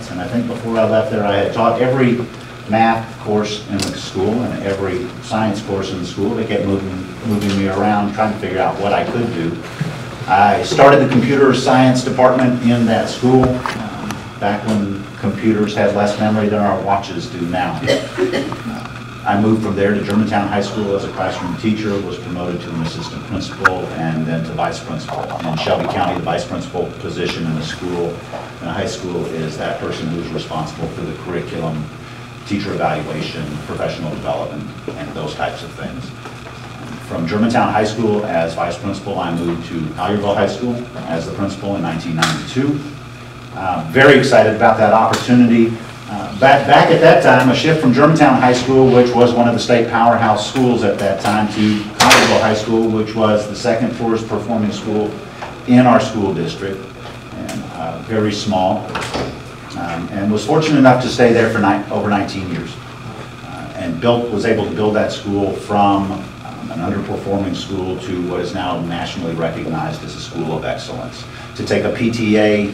science. And I think before I left there, I had taught every math course in the school and every science course in the school. They kept moving me around, trying to figure out what I could do. I started the computer science department in that school back when computers had less memory than our watches do now. I moved from there to Germantown High School as a classroom teacher, was promoted to an assistant principal, and then to vice principal. In Shelby County, the vice principal position in a school, in a high school, is that person who's responsible for the curriculum, teacher evaluation, professional development, and those types of things. From Germantown High School as vice principal, I moved to Gladeville High School as the principal in 1992. Very excited about that opportunity. Back at that time, a shift from Germantown High School, which was one of the state powerhouse schools at that time, to Gladeville High School, which was the second poorest performing school in our school district, and very small, and was fortunate enough to stay there for over 19 years, and was able to build that school from an underperforming school to what is now nationally recognized as a school of excellence. To take a PTA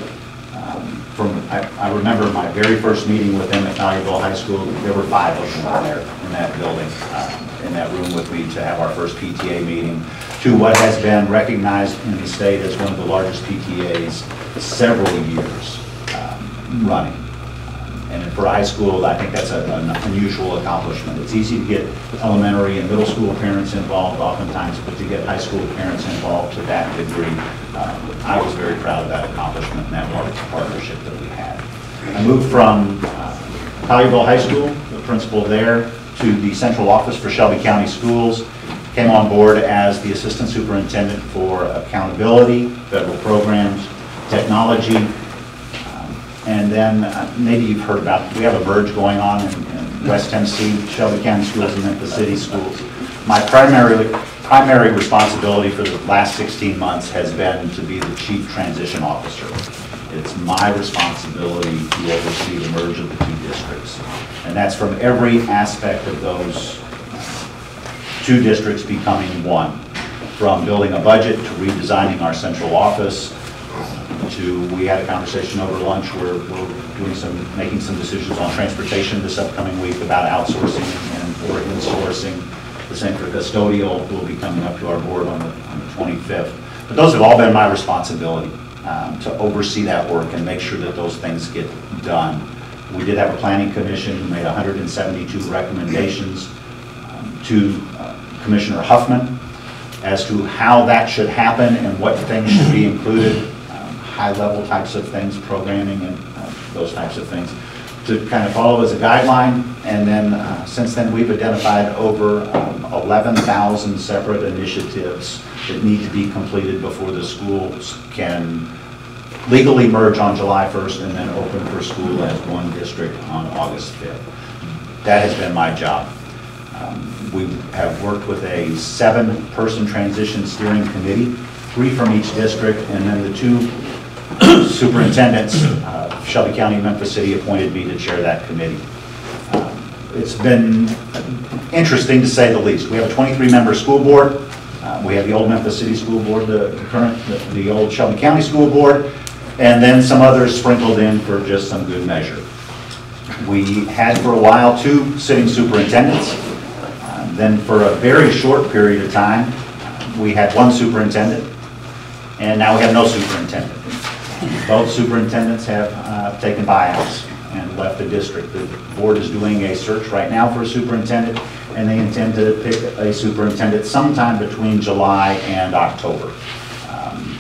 I remember my very first meeting with them at Gladeville High School. There were 5 of them there in that building, in that room with me, to have our first PTA meeting, to what has been recognized in the state as one of the largest PTAs several years running. And for a high school, I think that's an unusual accomplishment. It's easy to get elementary and middle school parents involved oftentimes, but to get high school parents involved to that degree, I was very proud of that accomplishment and that partnership that we had. I moved from Gladeville High School, the principal there, to the central office for Shelby County Schools. Came on board as the assistant superintendent for accountability, federal programs, technology, and then maybe you've heard about, we have a merge going on in West Tennessee, Shelby County Schools and Memphis City Schools. My primary responsibility for the last 16 months has been to be the chief transition officer. It's my responsibility to oversee the merge of the 2 districts. And that's from every aspect of those 2 districts becoming one. From building a budget to redesigning our central office, we had a conversation over lunch where we're making some decisions on transportation this upcoming week about outsourcing or insourcing. The same for custodial will be coming up to our board on the 25th. But those have all been my responsibility to oversee that work and make sure that those things get done. We did have a planning commission who made 172 recommendations to Commissioner Huffman as to how that should happen and what things should be included. High-level types of things, programming and those types of things, to kind of follow as a guideline. And then since then, we've identified over 11,000 separate initiatives that need to be completed before the schools can legally merge on July 1st and then open for school as one district on August 5th. That has been my job. We have worked with a 7-person transition steering committee, 3 from each district, and then the 2 superintendents, Shelby County and Memphis City, appointed me to chair that committee. It's been interesting to say the least. We have a 23-member school board. We have the old Memphis City School Board, the old Shelby County School Board, and then some others sprinkled in for just some good measure. We had for a while 2 sitting superintendents. Then for a very short period of time, we had 1 superintendent, and now we have no superintendent. Both superintendents have taken buyouts and left the district. The board is doing a search right now for a superintendent, and they intend to pick a superintendent sometime between July and October.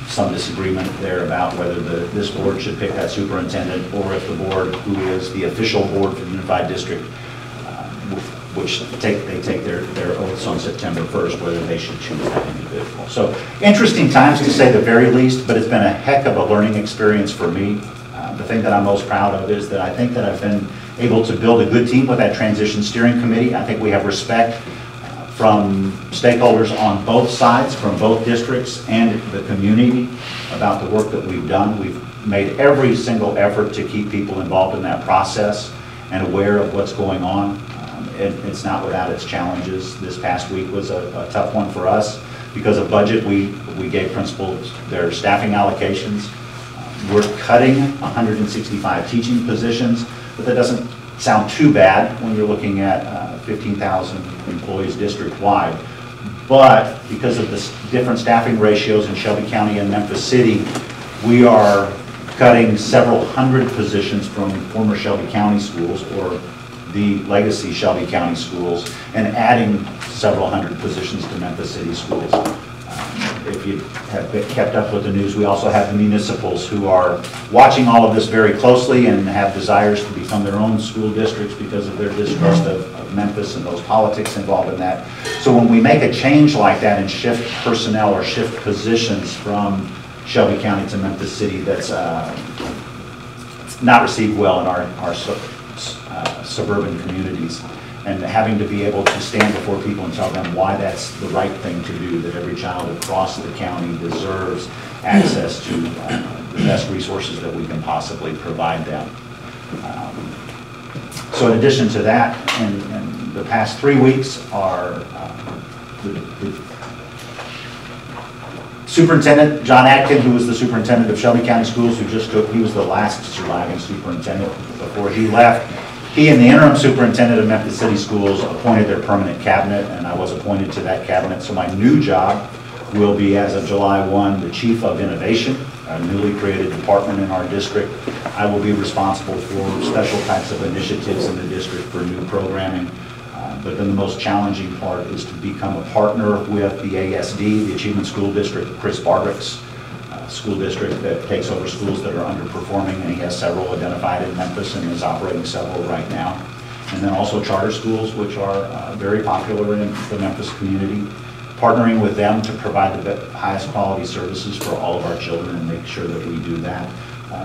Some disagreement there about whether this board should pick that superintendent or if the board, who is the official board for the Unified District, which they take their oaths on September 1st, whether they should choose that individual. So interesting times to say the very least, but it's been a heck of a learning experience for me. The thing that I'm most proud of is that I think that I've been able to build a good team with that transition steering committee. I think we have respect from stakeholders on both sides, from both districts and the community, about the work that we've done. We've made every single effort to keep people involved in that process and aware of what's going on. It's not without its challenges. This past week was a tough one for us. Because of budget, we gave principals their staffing allocations. We're cutting 165 teaching positions, but that doesn't sound too bad when you're looking at 15,000 employees district-wide. But because of the different staffing ratios in Shelby County and Memphis City, we are cutting several hundred positions from former Shelby County schools or the legacy Shelby County schools and adding several hundred positions to Memphis City schools. If you have kept up with the news, we also have the municipals who are watching all of this very closely and have desires to become their own school districts because of their distrust of Memphis and those politics involved in that. So when we make a change like that and shift personnel or shift positions from Shelby County to Memphis City, that's not received well in our suburban communities. And having to be able to stand before people and tell them why that's the right thing to do, that every child across the county deserves access to the best resources that we can possibly provide them. So in addition to that, in the past 3 weeks, our the superintendent, John Atkin, who was the superintendent of Shelby County Schools, he was the last surviving superintendent before he left. He and the interim superintendent of Memphis City Schools appointed their permanent cabinet, and I was appointed to that cabinet. So my new job will be, as of July 1, the Chief of Innovation, a newly created department in our district. I will be responsible for special types of initiatives in the district for new programming. But then the most challenging part is to become a partner with the ASD, the Achievement School District, Chris Bardrick's school district that takes over schools that are underperforming, and he has several identified in Memphis and is operating several right now. And then also charter schools, which are very popular in the Memphis community, partnering with them to provide the highest quality services for all of our children and make sure that we do that.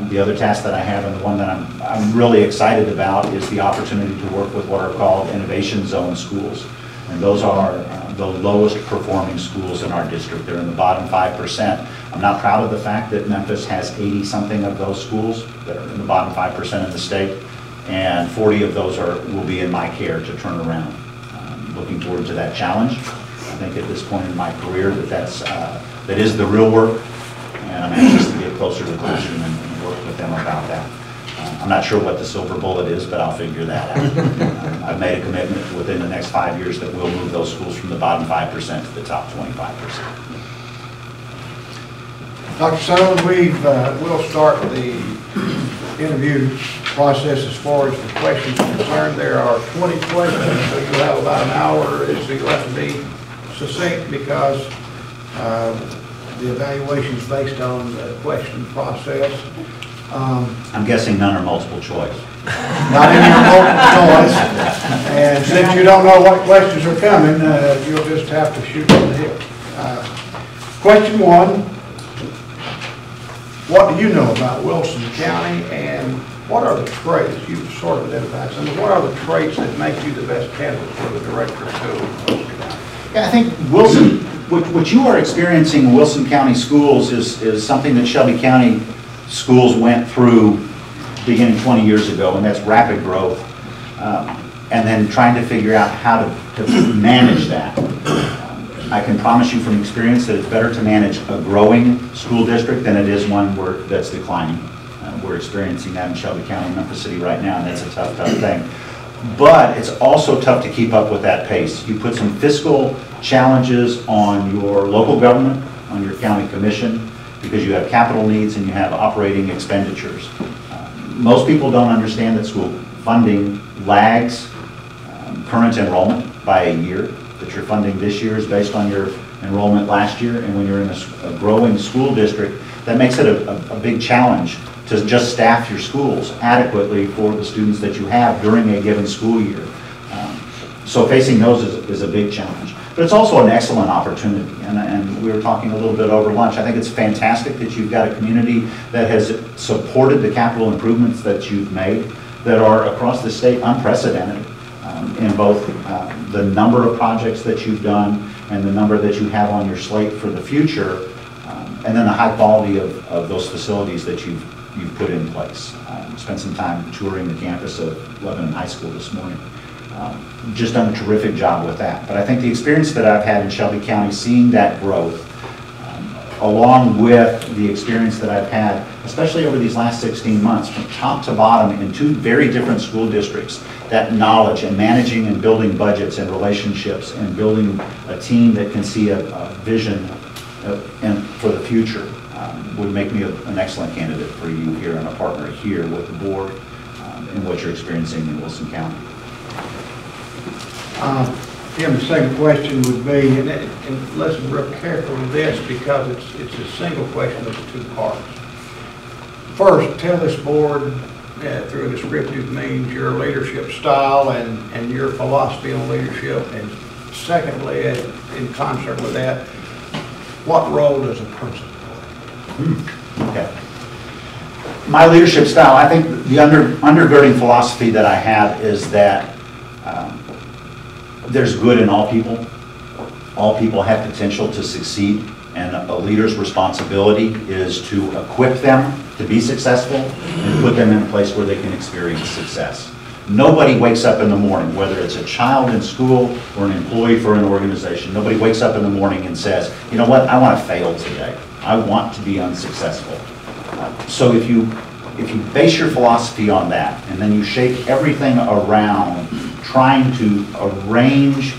The other task that I have, and the one that I'm really excited about, is the opportunity to work with what are called innovation zone schools. And those are the lowest performing schools in our district. They're in the bottom 5%. I'm not proud of the fact that Memphis has 80-something of those schools that are in the bottom 5% of the state, and 40 of those will be in my care to turn around. Looking forward to that challenge. I think at this point in my career that is the real work, and I'm anxious to get closer to the classroom and work with them about that. I'm not sure what the silver bullet is, but I'll figure that out. I've made a commitment within the next 5 years that we'll move those schools from the bottom 5% to the top 25%. Dr. Setterlund, we'll start the interview process as far as the questions are concerned. There are 20 questions, so you'll have about an hour. You'll have to be succinct because the evaluation is based on the question process. I'm guessing none are multiple choice. Not in your multiple choice. And since you don't know what questions are coming, you'll just have to shoot from the hip. Question 1, what do you know about Wilson County, and what are the traits, you've sort of identified some, what are the traits that make you the best candidate for the director of schools in Wilson County? Yeah, I think Wilson, what you are experiencing in Wilson County schools is something that Shelby County schools went through beginning 20 years ago, and that's rapid growth, and then trying to figure out how to manage that. I can promise you from experience that it's better to manage a growing school district than it is one that's declining. We're experiencing that in Shelby County and Memphis City right now, and that's a tough thing. But it's also tough to keep up with that pace. You put some fiscal challenges on your local government, on your county commission, because you have capital needs and you have operating expenditures. Most people don't understand that school funding lags current enrollment by a year, that your funding this year is based on your enrollment last year, and when you're in a growing school district, that makes it a big challenge to just staff your schools adequately for the students that you have during a given school year. So facing those is a big challenge. But it's also an excellent opportunity, and we were talking a little bit over lunch. I think it's fantastic that you've got a community that has supported the capital improvements that you've made that are across the state unprecedented in both the number of projects that you've done and the number that you have on your slate for the future, and then the high quality of those facilities that you've put in place. Spent some time touring the campus of Lebanon High School this morning. Just done a terrific job with that. But I think the experience that I've had in Shelby County, seeing that growth, along with the experience that I've had, especially over these last 16 months, from top to bottom in 2 very different school districts, that knowledge and managing and building budgets and relationships and building a team that can see a vision and for the future would make me an excellent candidate for you here and a partner here with the board in what you're experiencing in Wilson County. Tim, the second question would be, and listen real carefully to this because it's a single question of 2 parts. First, tell this board through a descriptive means your leadership style and your philosophy on leadership, and secondly, in concert with that, what role does a principal play? Okay. My leadership style, I think the undergirding philosophy that I have is that there's good in all people. All people have potential to succeed, and a leader's responsibility is to equip them to be successful and put them in a place where they can experience success. Nobody wakes up in the morning, whether it's a child in school or an employee for an organization, nobody wakes up in the morning and says, you know what, I want to fail today. I want to be unsuccessful. So if you base your philosophy on that, and then you shape everything around trying to arrange,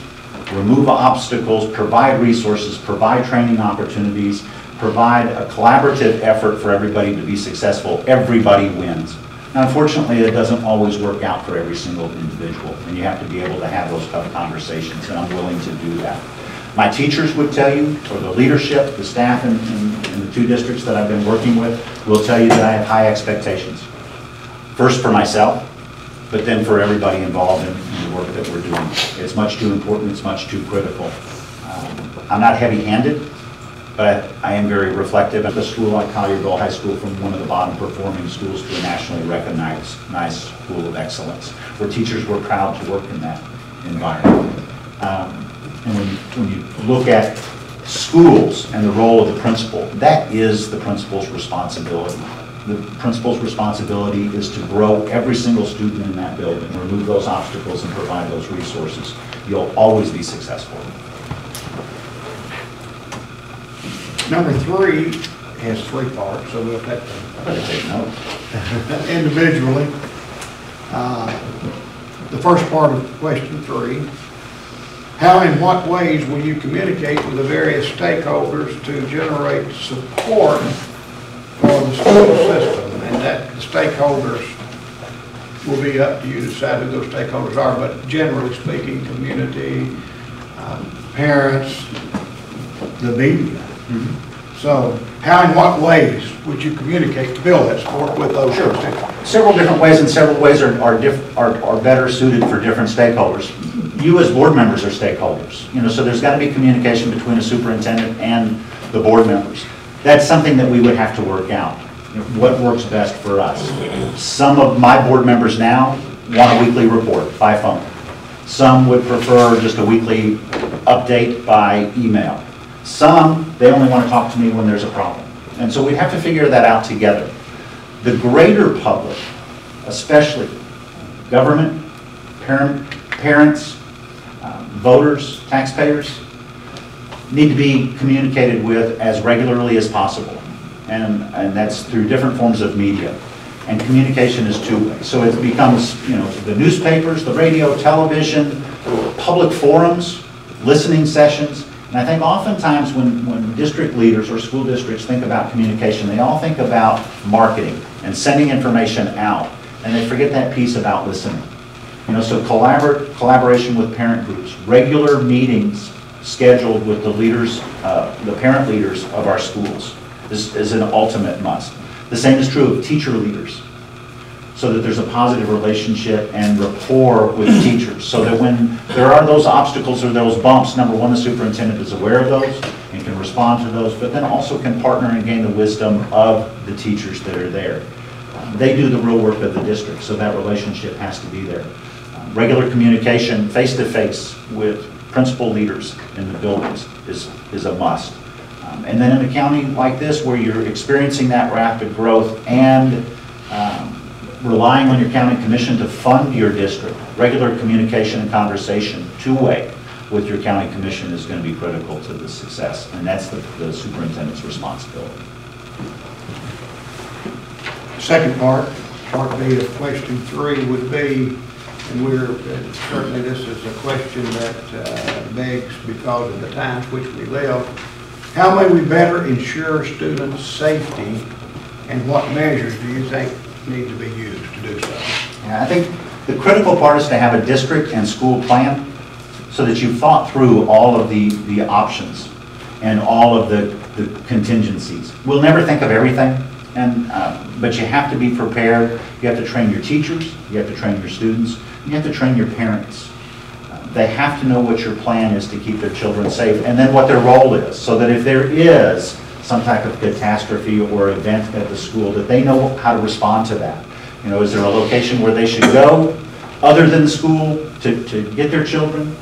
remove obstacles, provide resources, provide training opportunities, provide a collaborative effort for everybody to be successful, everybody wins. Now, unfortunately, it doesn't always work out for every single individual, and you have to be able to have those tough conversations, and I'm willing to do that. My teachers would tell you, or the leadership, the staff in the 2 districts that I've been working with, will tell you that I have high expectations. First for myself, but then for everybody involved in the work that we're doing. It's much too important, it's much too critical. I'm not heavy-handed, but I am very reflective. At a school like Collierville High School, from one of the bottom performing schools to a nationally recognized nice school of excellence, where teachers were proud to work in that environment. And when you look at schools and the role of the principal, that is the principal's responsibility. The principal's responsibility is to grow every single student in that building, remove those obstacles and provide those resources. You'll always be successful. Number 3 has 3 parts, so we'll take them individually. The first part of question 3, how and what ways will you communicate with the various stakeholders to generate support for the school system? And that the stakeholders will be up to you to decide who those stakeholders are, but generally speaking, community, parents, the media. So how and what ways would you communicate to build that support with those? Sure. Several different ways, and several ways are better suited for different stakeholders. You as board members are stakeholders, so there's got to be communication between a superintendent and the board members. That's something that we would have to work out. What works best for us? Some of my board members now want a weekly report by phone. Some would prefer just a weekly update by email. Some, they only want to talk to me when there's a problem. And so we'd have to figure that out together. The greater public, especially government, parents, voters, taxpayers, need to be communicated with as regularly as possible. And that's through different forms of media. And communication is 2-way. So it becomes, the newspapers, the radio, television, public forums, listening sessions. And I think oftentimes when district leaders or school districts think about communication, they all think about marketing and sending information out. And they forget that piece about listening. So collaboration with parent groups, regular meetings scheduled with the leaders, the parent leaders of our schools is an ultimate must. The same is true of teacher leaders, so that there's a positive relationship and rapport with teachers, so that when there are those obstacles or those bumps, number one, the superintendent is aware of those and can respond to those, but then also can partner and gain the wisdom of the teachers that are there. They do the real work of the district, so that relationship has to be there. Regular communication, face-to-face with principal leaders in the buildings is a must. And then in a county like this, where you're experiencing that rapid growth and relying on your county commission to fund your district, regular communication and conversation, 2-way, with your county commission is going to be critical to the success, and that's the superintendent's responsibility. Second part B of question 3 would be, and certainly this is a question that begs because of the times which we live, how may we better ensure students' safety, and what measures do you think need to be used to do so? Yeah, I think the critical part is to have a district and school plan so that you've thought through all of the options and all of the contingencies. We'll never think of everything, but you have to be prepared. You have to train your teachers, you have to train your students, you have to train your parents. They have to know what your plan is to keep their children safe, and then what their role is, so that if there is some type of catastrophe or event at the school, that they know how to respond to that. You know, is there a location where they should go other than the school to get their children?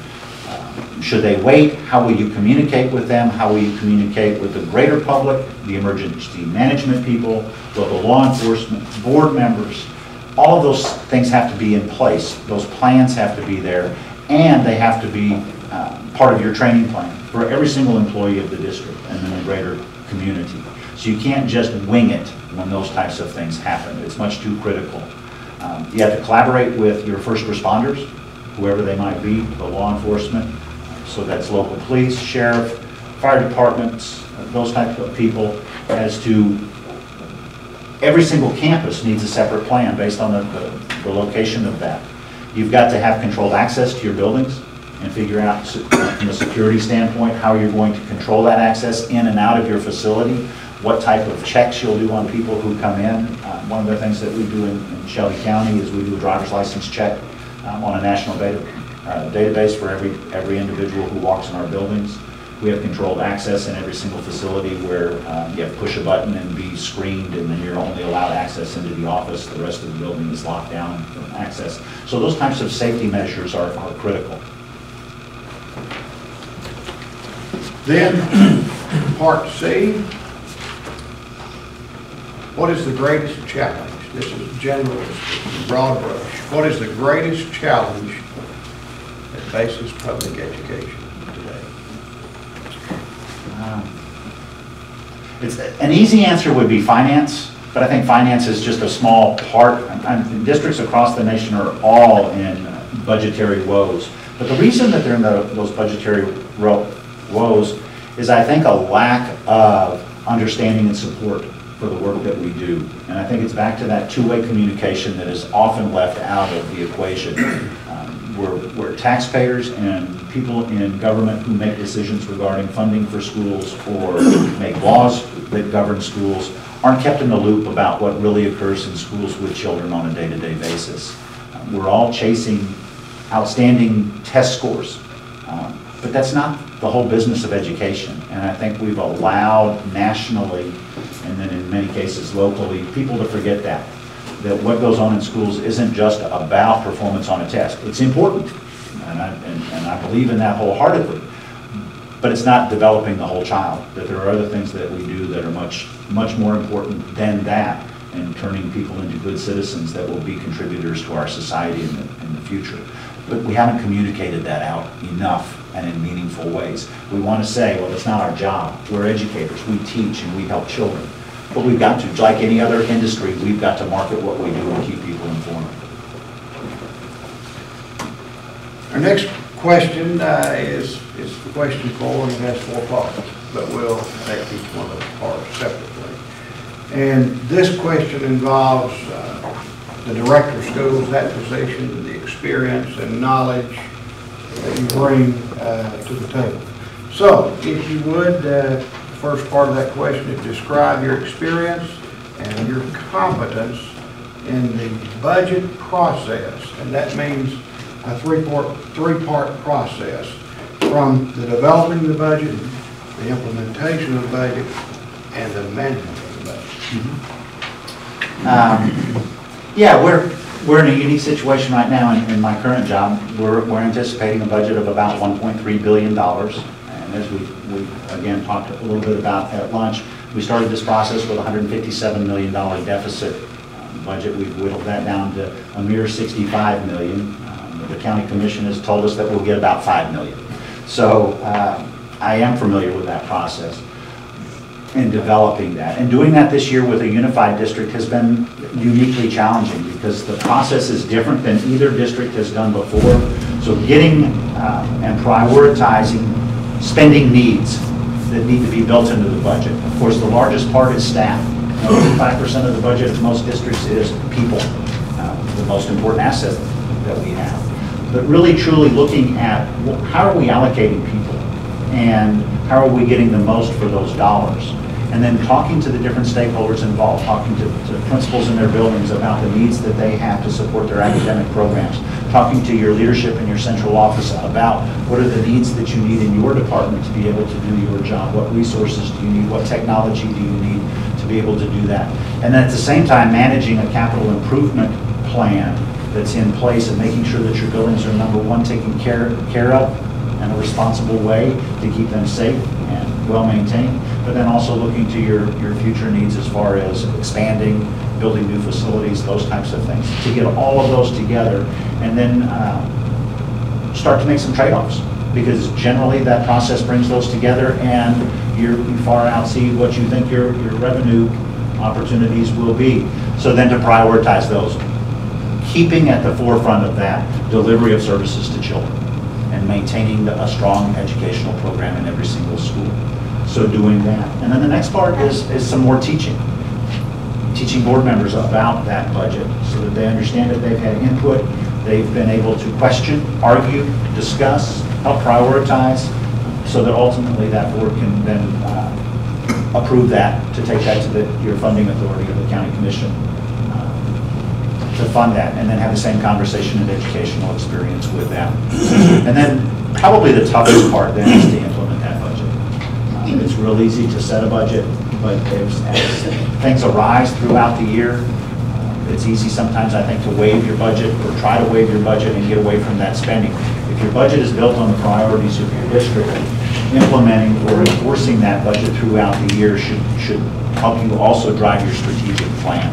Should they wait? How will you communicate with them? How will you communicate with the greater public, the emergency management people, local law enforcement, board members? All of those things have to be in place. Those plans have to be there, and they have to be part of your training plan for every single employee of the district and then the greater community. So you can't just wing it when those types of things happen. It's much too critical. You have to collaborate with your first responders, whoever they might be, the law enforcement, so that's local police, sheriff, fire departments, those types of people, as to every single campus needs a separate plan based on the location of that. You've got to have controlled access to your buildings and figure out from a security standpoint how you're going to control that access in and out of your facility, what type of checks you'll do on people who come in. One of the things that we do in Shelby County is we do a driver's license check on a national database for every individual who walks in our buildings. We have controlled access in every single facility where you have to push a button and be screened, and then you're only allowed access into the office. The rest of the building is locked down from access. So those types of safety measures are critical. Then, part C, what is the greatest challenge? This is general, broad brush. What is the greatest challenge that faces public education today? It's an easy answer would be finance, but I think finance is just a small part. Districts across the nation are all in budgetary woes. But the reason that they're in those budgetary woes is, I think, a lack of understanding and support for the work that we do. And I think it's back to that two-way communication that is often left out of the equation. We're taxpayers and people in government who make decisions regarding funding for schools or make laws that govern schools aren't kept in the loop about what really occurs in schools with children on a day-to-day basis. We're all chasing outstanding test scores, but that's not the whole business of education. And I think we've allowed nationally, and then in many cases locally, people to forget that what goes on in schools isn't just about performance on a test. It's important, and I believe in that wholeheartedly, but it's not developing the whole child, that there are other things that we do that are much more important than that, and turning people into good citizens that will be contributors to our society in the future. But we haven't communicated that out enough and in meaningful ways. We want to say, well, it's not our job. We're educators. We teach and we help children. But we've got to, like any other industry, we've got to market what we do and keep people informed. Our next question is question 4, and it has 4 parts, but we'll take each one of the parts separately. And this question involves the director of schools, that position, the experience and knowledge that you bring to the table. So, if you would, first part of that question is describe your experience and your competence in the budget process, and that means a three-part process, from the developing the budget, the implementation of the budget, and the management of the budget. Yeah, we're in a unique situation right now in my current job. We're anticipating a budget of about $1.3 billion. And as we again talked a little bit about at lunch, we started this process with a $157 million deficit budget. We've whittled that down to a mere $65 million. The county commission has told us that we'll get about $5 million. So I am familiar with that process in developing that. And doing that this year with a unified district has been uniquely challenging because the process is different than either district has done before. So getting and prioritizing spending needs that need to be built into the budget. Of course, the largest part is staff. 5% of the budget of most districts is people, the most important asset that we have. But really truly looking at how are we allocating people and how are we getting the most for those dollars? And then talking to the different stakeholders involved, talking to principals in their buildings about the needs that they have to support their academic programs, talking to your leadership in your central office about what are the needs that you need in your department to be able to do your job, what resources do you need, what technology do you need to be able to do that. And then at the same time managing a capital improvement plan that's in place and making sure that your buildings are, number one, taken care of in a responsible way to keep them safe and well maintained, but then also looking to your future needs as far as expanding, building new facilities, those types of things. To get all of those together and then start to make some trade-offs, because generally that process brings those together and you far outseed what you think your revenue opportunities will be. So then to prioritize those, keeping at the forefront of that delivery of services to children and maintaining a strong educational program in every single school. So doing that. And then the next part is some more teaching board members about that budget so that they understand it, they've had input, they've been able to question, argue, discuss, help prioritize, so that ultimately that board can then approve that, to take that to your funding authority of the county commission to fund that, and then have the same conversation and educational experience with them. And then probably the toughest part then is to implement that budget. It's real easy to set a budget, but as things arise throughout the year, it's easy sometimes, I think, to waive your budget or try to waive your budget and get away from that spending. If your budget is built on the priorities of your district, implementing or enforcing that budget throughout the year should help you also drive your strategic plan.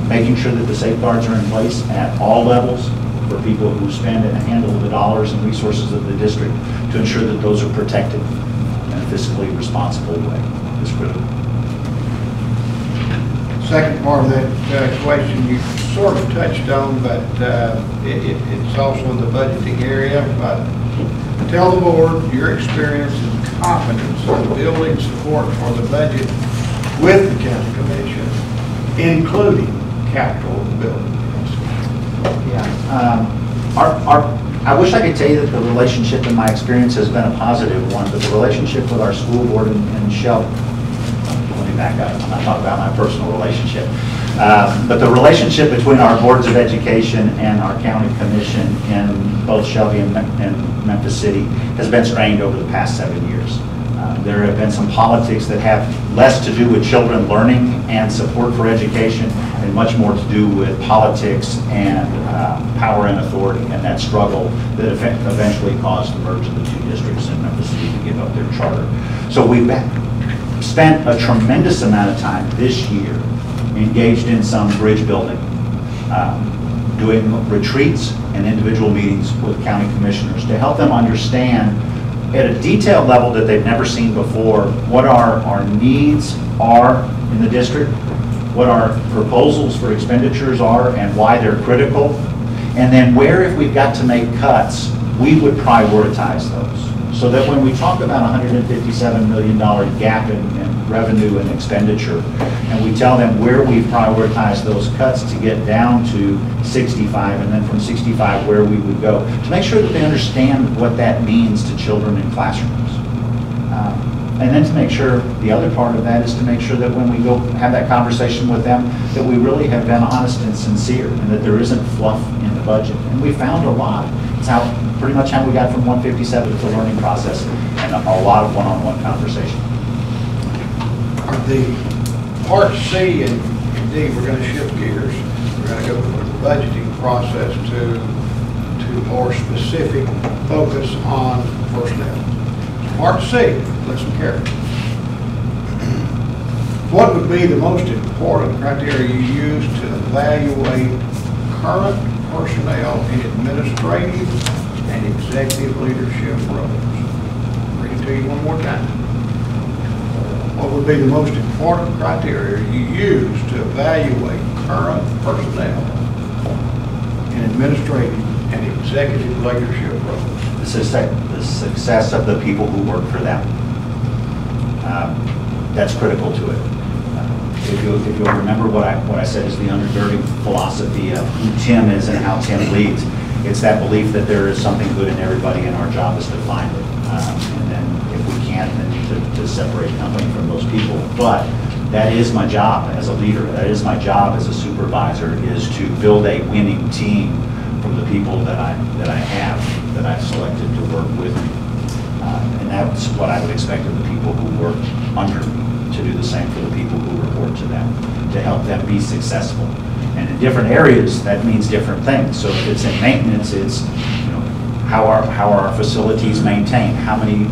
Making sure that the safeguards are in place at all levels for people who spend and handle the dollars and resources of the district to ensure that those are protected in a fiscally responsible way is critical. Second part of that question you sort of touched on, but it's also in the budgeting area. But tell the board your experience and confidence in building support for the budget with the county commission, including capital building. Yeah. I wish I could tell you that the relationship in my experience has been a positive one, but the relationship with our school board and Shelby, let me back up, I'm not talking about my personal relationship, but the relationship between our boards of education and our county commission in both Shelby and Memphis City has been strained over the past 7 years. There have been some politics that have less to do with children learning and support for education and much more to do with politics and power and authority, and that struggle that eventually caused the merge of the two districts in Memphis City to give up their charter. So we've spent a tremendous amount of time this year engaged in some bridge building, doing retreats and individual meetings with county commissioners to help them understand at a detailed level that they've never seen before what our needs are in the district, what our proposals for expenditures are and why they're critical, and then where, if we've got to make cuts, we would prioritize those. So that when we talk about $157 million gap in revenue and expenditure, and we tell them where we've prioritized those cuts to get down to 65, and then from 65 where we would go, to make sure that they understand what that means to children in classrooms. And then to make sure, the other part of that is to make sure that when we go have that conversation with them, that we really have been honest and sincere, and that there isn't fluff in the budget. And we found a lot. It's pretty much how we got from 157 to the learning process, and a lot of one-on-one conversation. The part C, and indeed we're going to shift gears. We're going to go from the budgeting process to more specific focus on personnel. Part C, listen carefully. What would be the most important criteria you use to evaluate current personnel in administrative and executive leadership roles. Read it to you one more time. What would be the most important criteria you use to evaluate current personnel in administrative and executive leadership roles? The success of the people who work for them. That's critical to it. If you'll remember what I said is the undergirding philosophy of who Tim is and how Tim leads, it's that belief that there is something good in everybody and our job is to find it. And then if we can't, then to separate company from those people. But that is my job as a leader. That is my job as a supervisor, is to build a winning team from the people that I've selected to work with me. And that's what I would expect of the people who work under me, to do the same for the people who report to them, to help them be successful. And in different areas, that means different things. So if it's in maintenance, it's, you know, how are our facilities maintained? How many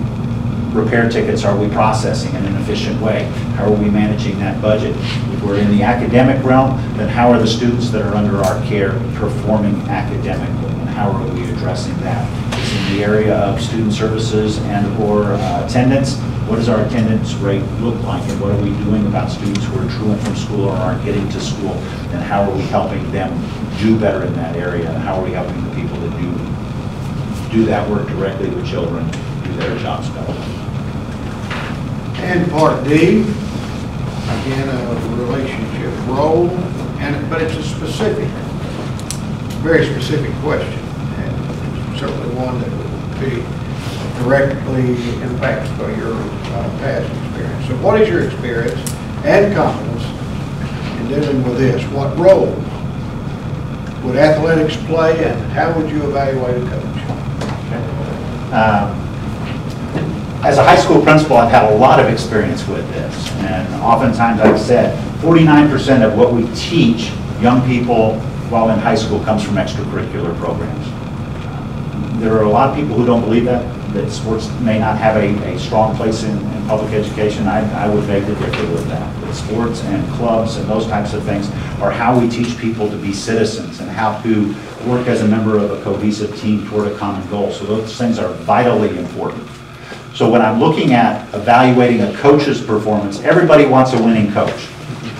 repair tickets are we processing in an efficient way? How are we managing that budget? If we're in the academic realm, then how are the students that are under our care performing academically, and how are we addressing that? It's in the area of student services and or attendance. What does our attendance rate look like, and what are we doing about students who are truant from school or aren't getting to school, and how are we helping them do better in that area, and how are we helping the people that do that work directly with children do their jobs better? And part D, again, a relationship role, but it's a specific, very specific question, and certainly one that would be directly impacted by your past experience. So what is your experience and competence in dealing with this? What role would athletics play, and how would you evaluate a coach? As a high school principal, I've had a lot of experience with this, and oftentimes I've said 49% of what we teach young people while in high school comes from extracurricular programs. There are a lot of people who don't believe that sports may not have a strong place in public education. I would beg to differ with that. But sports and clubs and those types of things are how we teach people to be citizens and how to work as a member of a cohesive team toward a common goal. So those things are vitally important. So when I'm looking at evaluating a coach's performance, everybody wants a winning coach.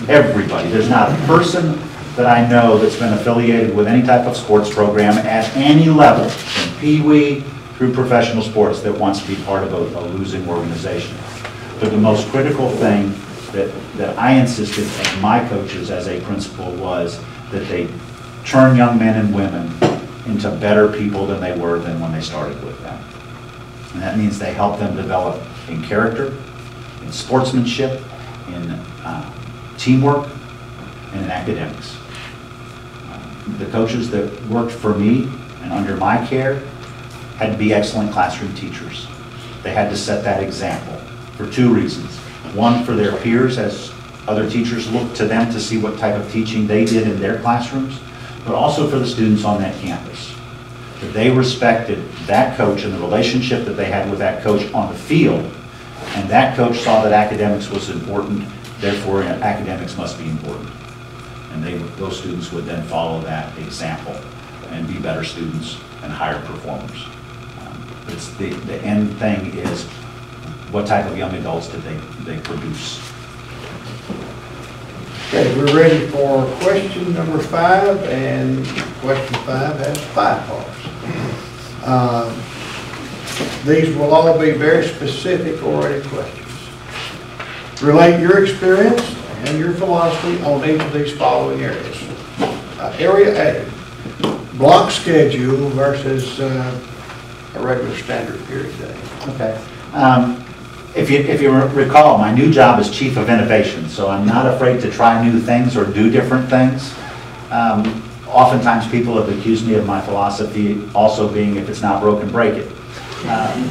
Everybody. There's not a person that I know that's been affiliated with any type of sports program at any level, from Pee-wee through professional sports, that wants to be part of a losing organization. But the most critical thing that I insisted of my coaches as a principal was that they turn young men and women into better people than they were than when they started with them. And that means they help them develop in character, in sportsmanship, in teamwork, and in academics. The coaches that worked for me and under my care had to be excellent classroom teachers. They had to set that example for two reasons. One, for their peers, as other teachers looked to them to see what type of teaching they did in their classrooms, but also for the students on that campus. That they respected that coach and the relationship that they had with that coach on the field, and that coach saw that academics was important, therefore academics must be important. And those students would then follow that example and be better students and higher performers. It's the end thing is, what type of young adults did they produce? Okay, we're ready for question number 5, and question 5 has 5 parts. These will all be very specific oriented questions. Relate your experience and your philosophy on each of these following areas. Area A, block schedule versus a regular standard period day. Okay. If you recall, my new job is Chief of Innovation, so I'm not afraid to try new things or do different things. Oftentimes people have accused me of my philosophy also being, if it's not broken, break it.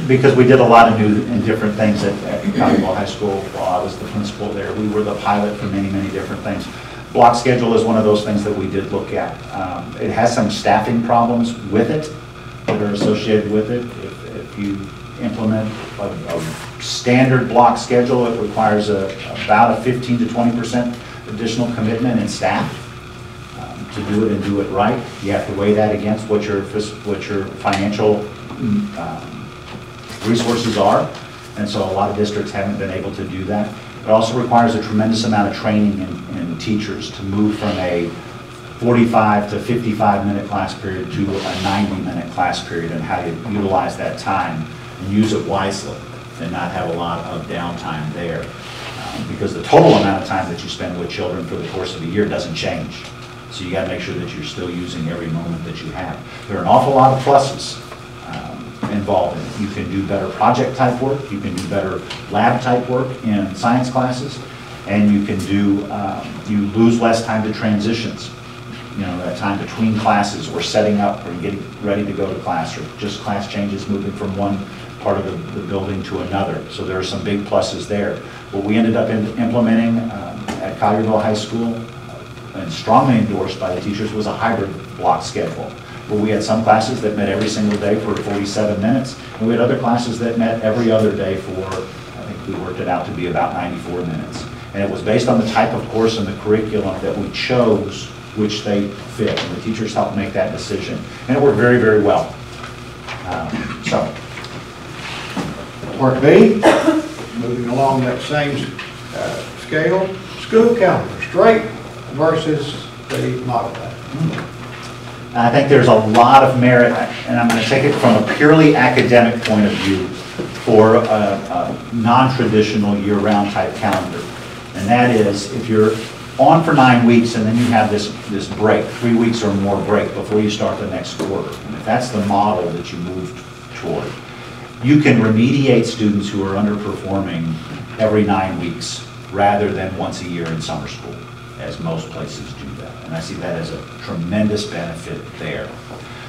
Because we did a lot of new and different things at Gladeville High School while I was the principal there. We were the pilot for many, many different things. Block schedule is one of those things that we did look at. It has some staffing problems with it that are associated with it. If you implement a standard block schedule, it requires about a 15 to 20% additional commitment in staff to do it and do it right. You have to weigh that against what your financial resources are, and so a lot of districts haven't been able to do that. It also requires a tremendous amount of training in teachers to move from a 45 to 55-minute class period to a 90-minute class period, and how to utilize that time and use it wisely and not have a lot of downtime there. Because the total amount of time that you spend with children for the course of a year doesn't change. So you got to make sure that you're still using every moment that you have. There are an awful lot of pluses involved in it. You can do better project type work, you can do better lab type work in science classes, and you can do, you lose less time to transitions. You know, that time between classes or setting up or getting ready to go to class, or just class changes moving from one part of the building to another. So there are some big pluses there. What we ended up implementing at Collierville High School, and strongly endorsed by the teachers, was a hybrid block schedule, where we had some classes that met every single day for 47 minutes, and we had other classes that met every other day for, I think we worked it out to be about 94 minutes. And it was based on the type of course and the curriculum that we chose, which they fit, and the teachers helped make that decision. And it worked very, very well. Part B, moving along that same scale, school calendar, straight versus the modified. I think there's a lot of merit, and I'm going to take it from a purely academic point of view, for a non-traditional year-round type calendar. And that is, if you're on for 9 weeks and then you have this break, 3 weeks or more break before you start the next quarter, and if that's the model that you moved toward, you can remediate students who are underperforming every 9 weeks rather than once a year in summer school, as most places do that. And I see that as a tremendous benefit there.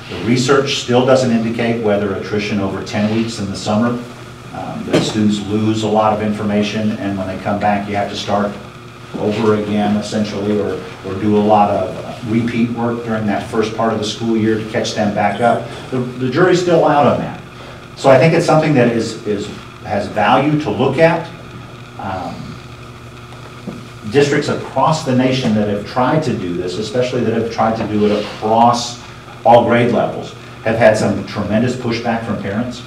The research still doesn't indicate whether attrition over 10 weeks in the summer, that students lose a lot of information, and when they come back you have to start over again essentially, or do a lot of repeat work during that first part of the school year to catch them back up. The jury's still out on that. So I think it's something that has value to look at. Districts across the nation that have tried to do this, especially that have tried to do it across all grade levels, have had some tremendous pushback from parents.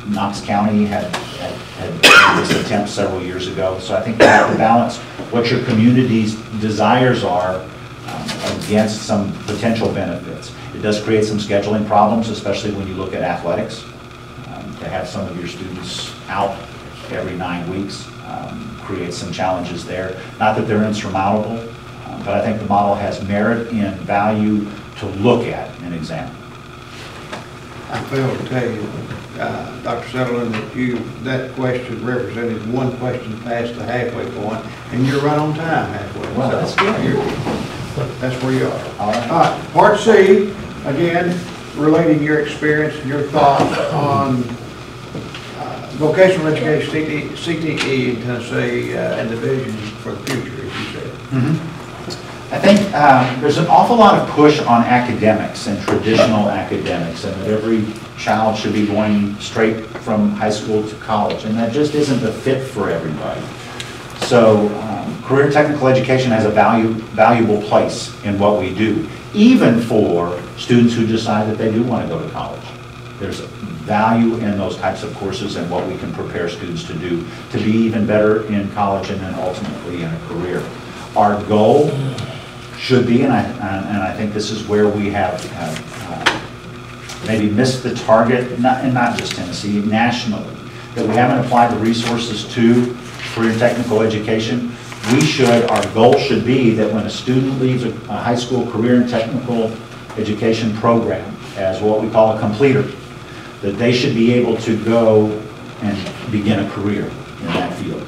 Knox County had this attempt several years ago. So I think you have to balance what your community's desires are against some potential benefits. It does create some scheduling problems, especially when you look at athletics. To have some of your students out every 9 weeks creates some challenges there. Not that they're insurmountable, but I think the model has merit in value to look at and examine. I failed to tell you, Dr. Setterlund, that question represented one question past the halfway point, and you're right on time halfway. Well, so that's good. That's where you are. All right. All right. Part C, again, relating your experience and your thoughts on vocational education, CTE in Tennessee, and the vision for the future, as you said. Mm-hmm. I think there's an awful lot of push on academics and traditional academics, and that every child should be going straight from high school to college, and that just isn't the fit for everybody. So career technical education has a valuable place in what we do, even for students who decide that they do want to go to college. There's value in those types of courses and what we can prepare students to do to be even better in college and then ultimately in a career. Our goal should be, and I think this is where we have maybe missed the target, and not just Tennessee, nationally, that we haven't applied the resources to career and technical education. Our goal should be that when a student leaves a high school career and technical education program as what we call a completer, that they should be able to go and begin a career in that field.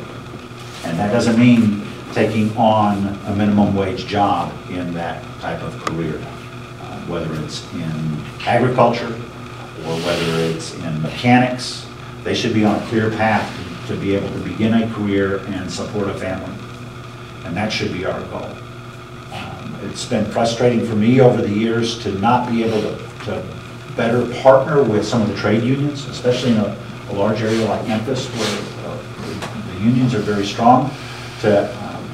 And that doesn't mean taking on a minimum wage job in that type of career, whether it's in agriculture or whether it's in mechanics. They should be on a clear path to be able to begin a career and support a family. And that should be our goal. It's been frustrating for me over the years to not be able to better partner with some of the trade unions, especially in a large area like Memphis, where the unions are very strong, to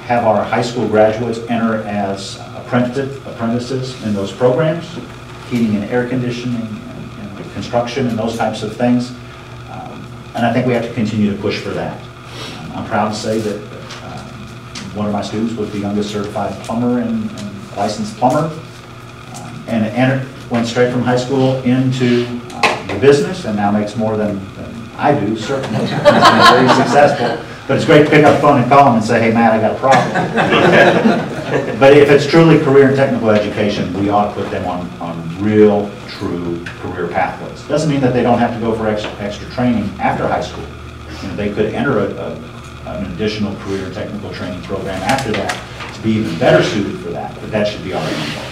have our high school graduates enter as apprentices in those programs, heating and air conditioning, and construction and those types of things. And I think we have to continue to push for that. I'm proud to say that one of my students was the youngest certified plumber and licensed plumber, and went straight from high school into the business, and now makes more than I do, certainly. He's been very successful. But it's great to pick up the phone and call him and say, hey, Matt, I got a problem. But if it's truly career and technical education, we ought to put them on real, true career pathways. Doesn't mean that they don't have to go for extra training after high school. You know, they could enter an additional career and technical training program after that to be even better suited for that, but that should be our end goal.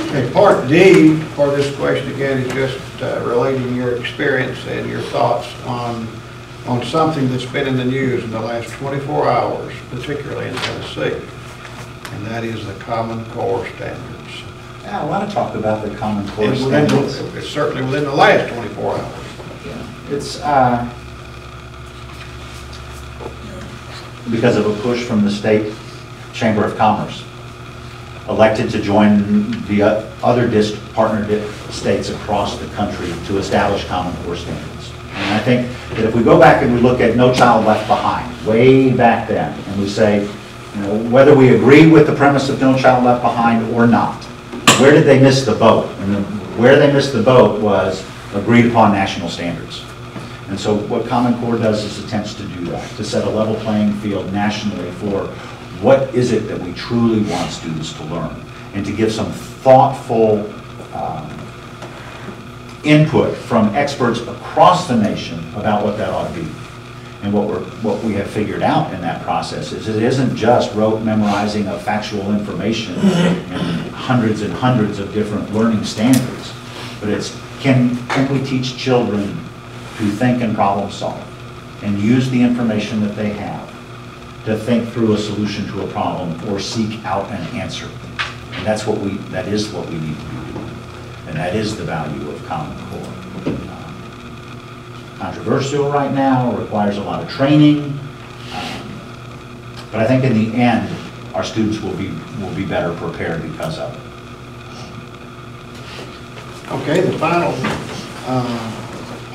Okay, part D for this question again is just relating your experience and your thoughts on something that's been in the news in the last 24 hours, particularly in Tennessee, and that is the Common Core standards. Yeah, I want to talk about the Common Core And standards. it's certainly within the last 24 hours. Yeah. It's because of a push from the State Chamber of Commerce, elected to join the other partner states across the country to establish Common Core standards. And I think that if we go back and we look at No Child Left Behind, way back then, and we say, you know, whether we agree with the premise of No Child Left Behind or not, where did they miss the boat? And where they missed the boat was agreed upon national standards. And so what Common Core does is attempts to do that, to set a level playing field nationally for what is it that we truly want students to learn, and to give some thoughtful input from experts across the nation about what that ought to be. And what we have figured out in that process is it isn't just rote memorizing of factual information and hundreds of different learning standards, but it's can we teach children to think and problem solve and use the information that they have to think through a solution to a problem or seek out an answer. And that is what we need to be doing. And that is the value of Common Core. Controversial right now, requires a lot of training, but I think in the end, our students will be better prepared because of it. Okay, the final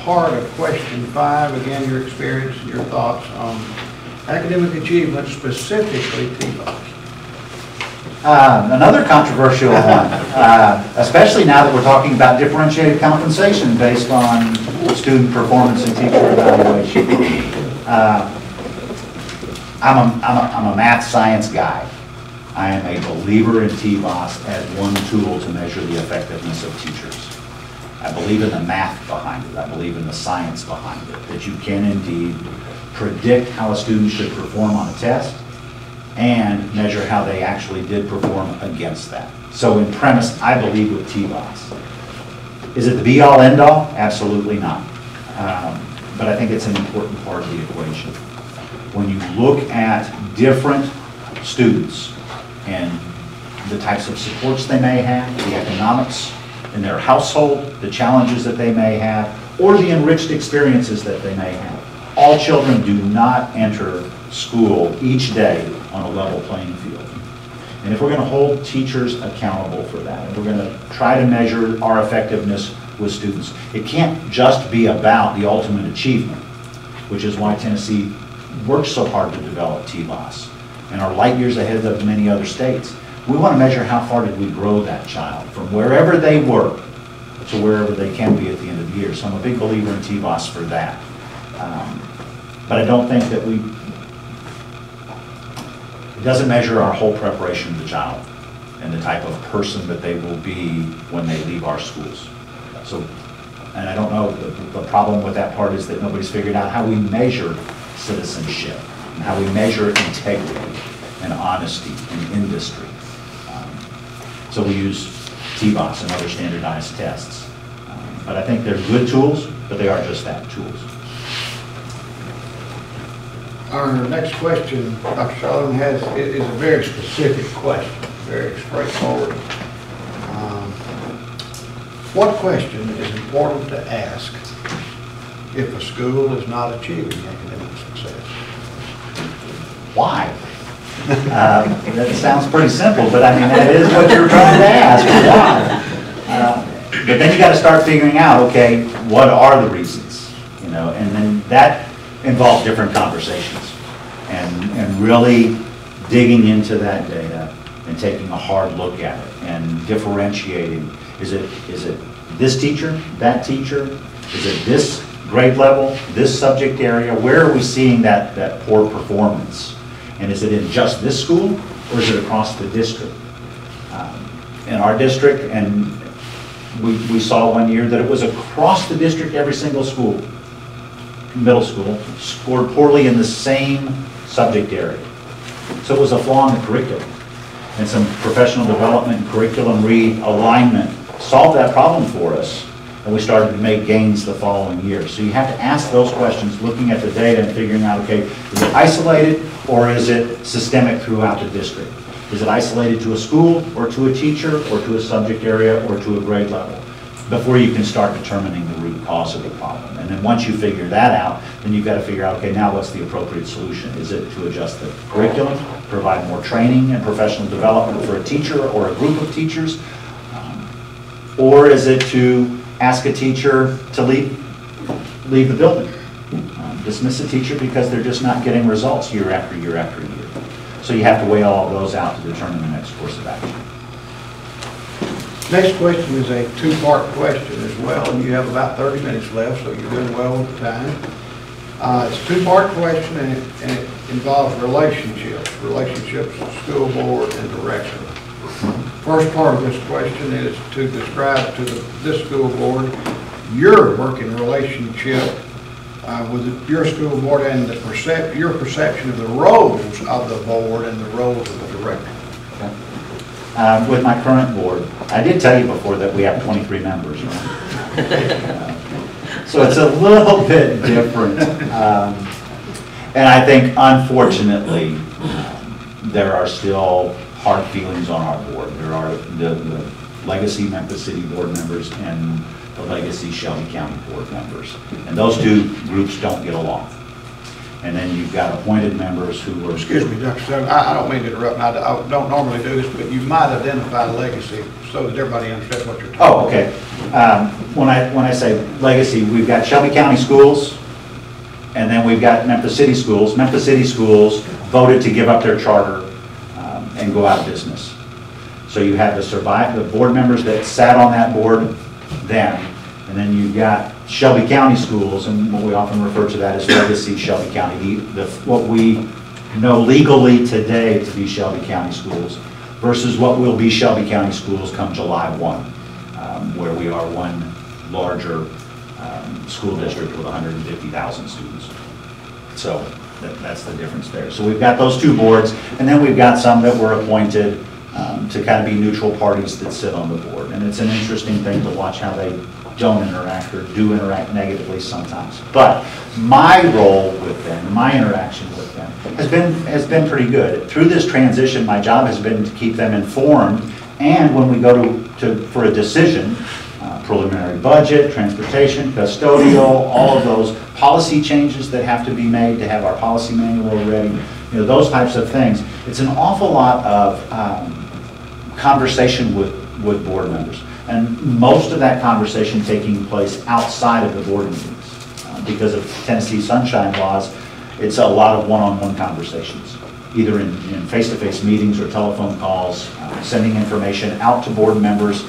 part of question 5, again, your experience and your thoughts on academic achievement, specifically TBOS. Another controversial one, especially now that we're talking about differentiated compensation based on student performance and teacher evaluation. I'm a math science guy. I am a believer in TBOS as one tool to measure the effectiveness of teachers. I believe in the math behind it. I believe in the science behind it, that you can indeed predict how a student should perform on a test and measure how they actually did perform against that. So in premise, I believe with TBOS. Is it the be-all, end-all? Absolutely not. But I think it's an important part of the equation. When you look at different students and the types of supports they may have, the economics in their household, the challenges that they may have, or the enriched experiences that they may have, all children do not enter school each day on a level playing field. And if we're going to hold teachers accountable for that, and we're going to try to measure our effectiveness with students, it can't just be about the ultimate achievement, which is why Tennessee works so hard to develop TBOS and are light years ahead of many other states. We want to measure how far did we grow that child from wherever they were to wherever they can be at the end of the year. So I'm a big believer in TBOS for that. But I don't think that it doesn't measure our whole preparation of the child and the type of person that they will be when they leave our schools. So, and I don't know, the problem with that part is that nobody's figured out how we measure citizenship and how we measure integrity and honesty in industry. So we use TBOS and other standardized tests. But I think they're good tools, but they are just that, tools. Our next question, Dr. Setterlund, is a very specific question, very straightforward. What question is important to ask if a school is not achieving academic success? Why? That sounds pretty simple, but I mean, that is what you're trying to ask. Why? But then you got to start figuring out, okay, what are the reasons? You know, and then that involves different conversations and really digging into that data and taking a hard look at it and differentiating. Is it this teacher, that teacher? Is it this grade level, this subject area? Where are we seeing that poor performance? And is it in just this school or is it across the district? In our district, and we saw one year that it was across the district, every single school, middle school, scored poorly in the same subject area. So it was a flaw in the curriculum. And some professional development and curriculum realignment solved that problem for us, and we started to make gains the following year. So you have to ask those questions, looking at the data and figuring out, okay, is it isolated or is it systemic throughout the district? Is it isolated to a school or to a teacher or to a subject area or to a grade level? Before you can start determining the root cause of the problem. And then once you figure that out, then you've got to figure out, okay, now what's the appropriate solution? Is it to adjust the curriculum, provide more training and professional development for a teacher or a group of teachers? Or is it to ask a teacher to leave the building? Dismiss a teacher because they're just not getting results year after year after year. So you have to weigh all of those out to determine the next course of action. Next question is a two-part question as well, and you have about 30 minutes left, so you're doing well with the time. It's a two-part question, and it involves relationships with school board and director. First part of this question is to describe to this school board your working relationship with your school board and your perception of the roles of the board and the roles of the director. Okay. With my current board, I did tell you before that we have 23 members. Right? So it's a little bit different. And I think, unfortunately, there are still hard feelings on our board. There are the legacy Memphis City board members and the legacy Shelby County board members. And those two groups don't get along. And then you've got appointed members who were... Excuse me, Dr. Setterlund, I don't mean to interrupt. I don't normally do this, but you might identify legacy so that everybody understands what you're talking about. Oh, okay. When I say legacy, we've got Shelby County schools, and then we've got Memphis City schools. Memphis City schools voted to give up their charter and go out of business. So you have the board members that sat on that board then, and then you've got Shelby County schools, and what we often refer to that as legacy Shelby County, what we know legally today to be Shelby County schools versus what will be Shelby County schools come July 1, where we are one larger school district with 150,000 students. So that's the difference there. So we've got those two boards, and then we've got some that were appointed to kind of be neutral parties that sit on the board. And it's an interesting thing to watch how they don't interact or do interact negatively sometimes. But my role with them, my interaction with them has been pretty good. Through this transition, my job has been to keep them informed, and when we go for a decision, preliminary budget, transportation, custodial, all of those policy changes that have to be made to have our policy manual ready, those types of things. It's an awful lot of conversation with board members. And most of that conversation taking place outside of the board meetings. Because of Tennessee sunshine laws, it's a lot of one-on-one conversations, either in face-to-face meetings or telephone calls, sending information out to board members,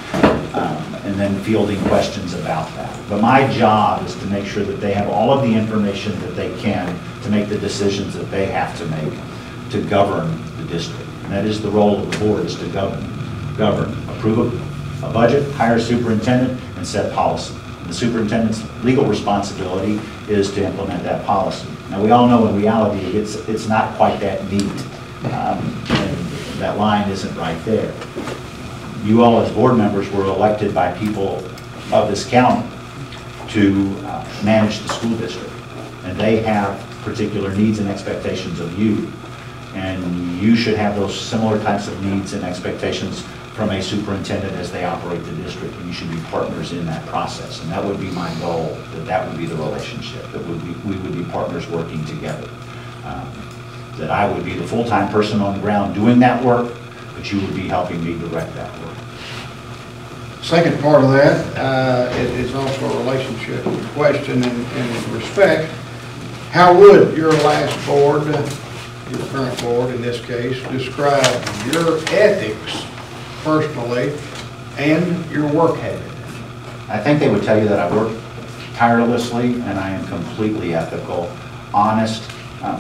and then fielding questions about that. But my job is to make sure that they have all of the information that they can to make the decisions that they have to make to govern the district. And that is the role of the board, is to govern, approve a budget, hire a superintendent, and set policy. And the superintendent's legal responsibility is to implement that policy. Now, we all know in reality it's not quite that neat, and that line isn't right there. You all as board members were elected by people of this county to manage the school district, and they have particular needs and expectations of you, and you should have those similar types of needs and expectations from a superintendent as they operate the district, and you should be partners in that process. And that would be my goal, that would be the relationship, that we would be partners working together. That I would be the full-time person on the ground doing that work, but you would be helping me direct that work. Second part of that is also a relationship question and respect. How would your last board, your current board in this case, describe your ethics personally and your work habit? I think they would tell you that I work tirelessly and I am completely ethical, honest,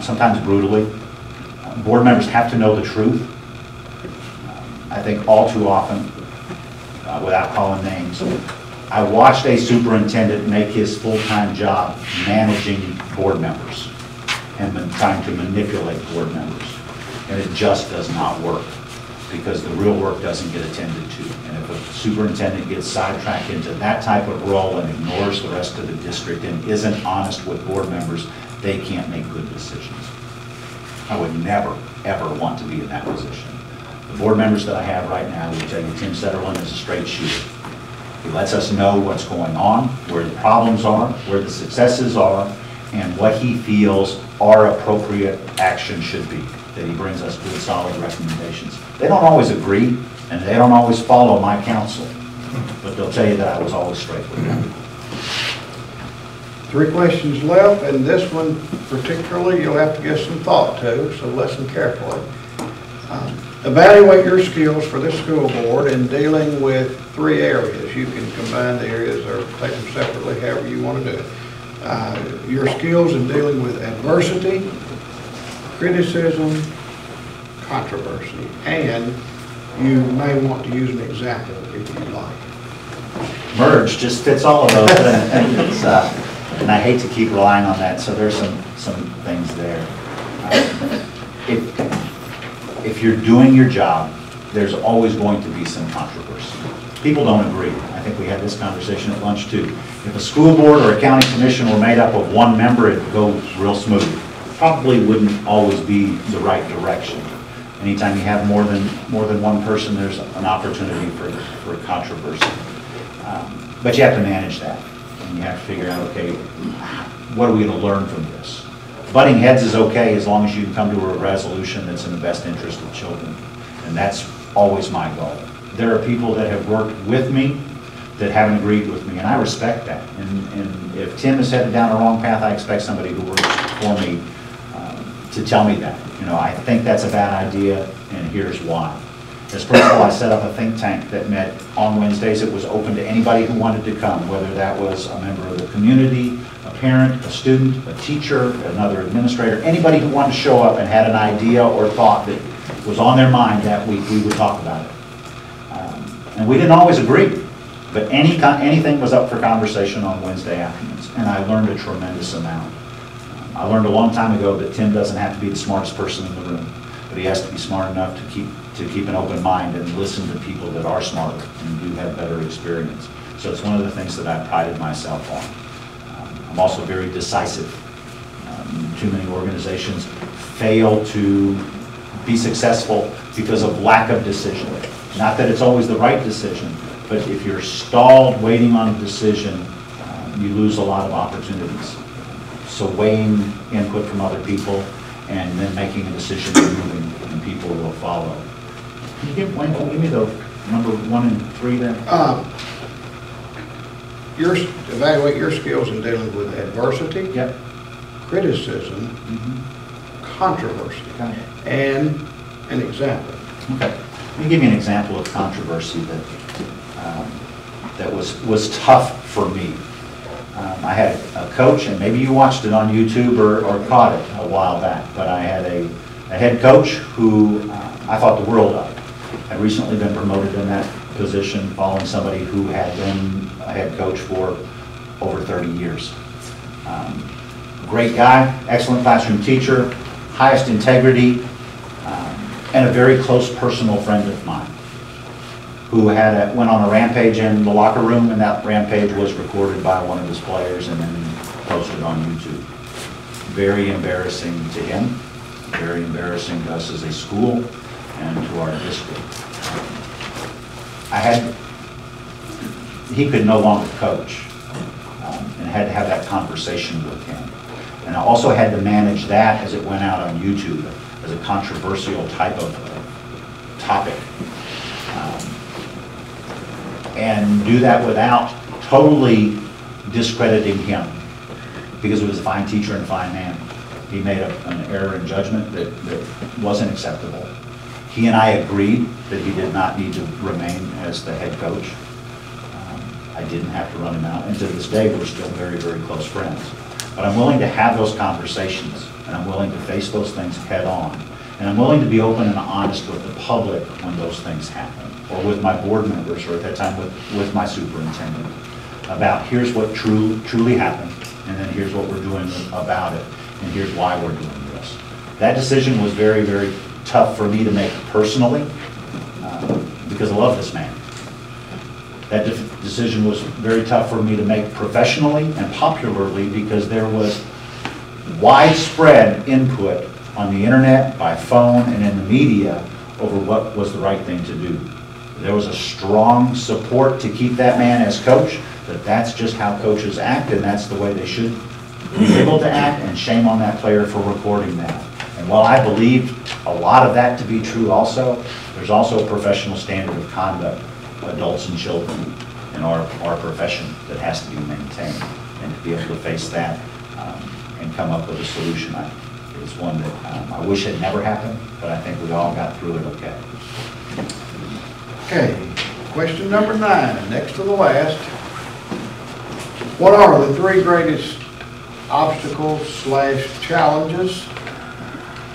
sometimes brutally. Board members have to know the truth. I think all too often, without calling names, I watched a superintendent make his full-time job managing board members and trying to manipulate board members. And it just does not work because the real work doesn't get attended to. And if a superintendent gets sidetracked into that type of role and ignores the rest of the district and isn't honest with board members, they can't make good decisions. I would never, ever want to be in that position. The board members that I have right now will tell you Tim Setterlund is a straight shooter. He lets us know what's going on, where the problems are, where the successes are, and what he feels our appropriate action should be. That he brings us good, solid recommendations. They don't always agree, and they don't always follow my counsel, but they'll tell you that I was always straight with them. 3 questions left, and this one particularly you'll have to give some thought to, so listen carefully. Evaluate your skills for this school board in dealing with 3 areas. You can combine the areas or take them separately, however you want to do it. Your skills in dealing with adversity, criticism, controversy, and you may want to use an example if you'd like. Merge just fits all of those, and I hate to keep relying on that, so there's some things there. If you're doing your job, there's always going to be some controversy. People don't agree. I think we had this conversation at lunch too. If a school board or a county commission were made up of 1 member, it'd go real smooth. Probably wouldn't always be the right direction. Anytime you have more than 1 person, there's an opportunity for controversy. But you have to manage that. And you have to figure out, okay, what are we going to learn from this? Butting heads is okay as long as you can come to a resolution that's in the best interest of children. And that's always my goal. There are people that have worked with me that haven't agreed with me, and I respect that. And if Tim is headed down a wrong path, I expect somebody who works for me to tell me that. You know, I think that's a bad idea, and here's why. As principal, I set up a think tank that met on Wednesdays. It was open to anybody who wanted to come, whether that was a member of the community, a parent, a student, a teacher, another administrator, anybody who wanted to show up and had an idea or thought that was on their mind that week, we would talk about it. And we didn't always agree, but anything was up for conversation on Wednesday afternoons, and I learned a tremendous amount. I learned a long time ago that Tim doesn't have to be the smartest person in the room, but he has to be smart enough to keep an open mind and listen to people that are smarter and do have better experience. So it's one of the things that I've prided myself on. I'm also very decisive. Too many organizations fail to be successful because of lack of decision. Not that it's always the right decision, but if you're stalled waiting on a decision, you lose a lot of opportunities. So weighing input from other people and then making a decision and moving, and people will follow. Can you give me the number 1 and 3 there? Evaluate your skills in dealing with adversity, Yep. criticism, controversy, and an example. Okay. Let me give you an example of controversy that was tough for me. I had a coach, and maybe you watched it on YouTube or caught it a while back, but I had a head coach who I thought the world of. Had recently been promoted in that position following somebody who had been a head coach for over 30 years. Great guy, excellent classroom teacher, highest integrity, and a very close personal friend of mine who went on a rampage in the locker room, and that rampage was recorded by one of his players and then posted on YouTube. Very embarrassing to him, very embarrassing to us as a school and to our district. He could no longer coach, and had to have that conversation with him. And I also had to manage that as it went out on YouTube as a controversial type of topic. and do that without totally discrediting him, because he was a fine teacher and a fine man. He made an error in judgment that wasn't acceptable. He and I agreed that he did not need to remain as the head coach. I didn't have to run him out, and to this day we're still very, very close friends. But I'm willing to have those conversations, and I'm willing to face those things head on. And I'm willing to be open and honest with the public when those things happen, or with my board members, or at that time with my superintendent, about here's what truly happened, and then here's what we're doing about it, and here's why we're doing this. That decision was very, very tough for me to make personally, because I love this man. That decision was very tough for me to make professionally and popularly, because there was widespread input on the internet, by phone, and in the media over what was the right thing to do. There was a strong support to keep that man as coach, that that's just how coaches act, and that's the way they should be able to act, and shame on that player for recording that. And while I believed a lot of that to be true also, there's also a professional standard of conduct, adults and children, in our profession that has to be maintained. And to be able to face that and come up with a solution is one that I wish had never happened, but I think we all got through it okay. Okay, question number 9, next to the last. What are the 3 greatest obstacles/challenges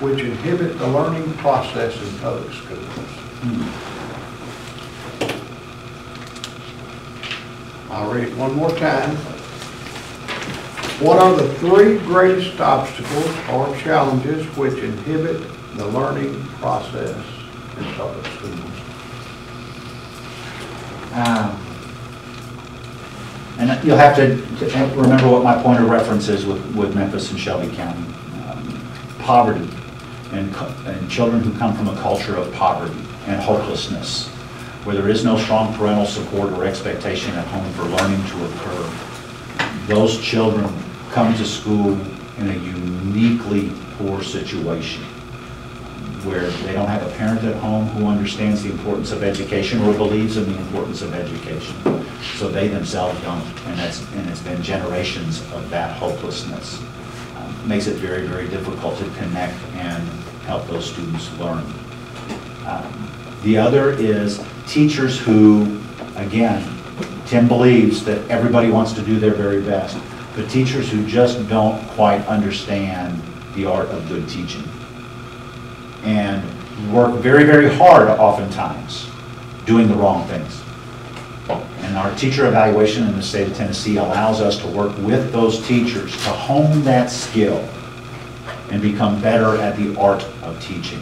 which inhibit the learning process in public schools? I'll read it one more time. What are the 3 greatest obstacles or challenges which inhibit the learning process in public schools? And you'll have to remember what my point of reference is with Memphis and Shelby County. Poverty and children who come from a culture of poverty and hopelessness, where there is no strong parental support or expectation at home for learning to occur. Those children come to school in a uniquely poor situation, where they don't have a parent at home who understands the importance of education or believes in the importance of education. So they themselves don't, and it's been generations of that hopelessness. Makes it very, very difficult to connect and help those students learn. The other is teachers who, again, Tim believes that everybody wants to do their very best, but teachers who just don't quite understand the art of good teaching and work very, very hard oftentimes doing the wrong things. And our teacher evaluation in the state of Tennessee allows us to work with those teachers to hone that skill and become better at the art of teaching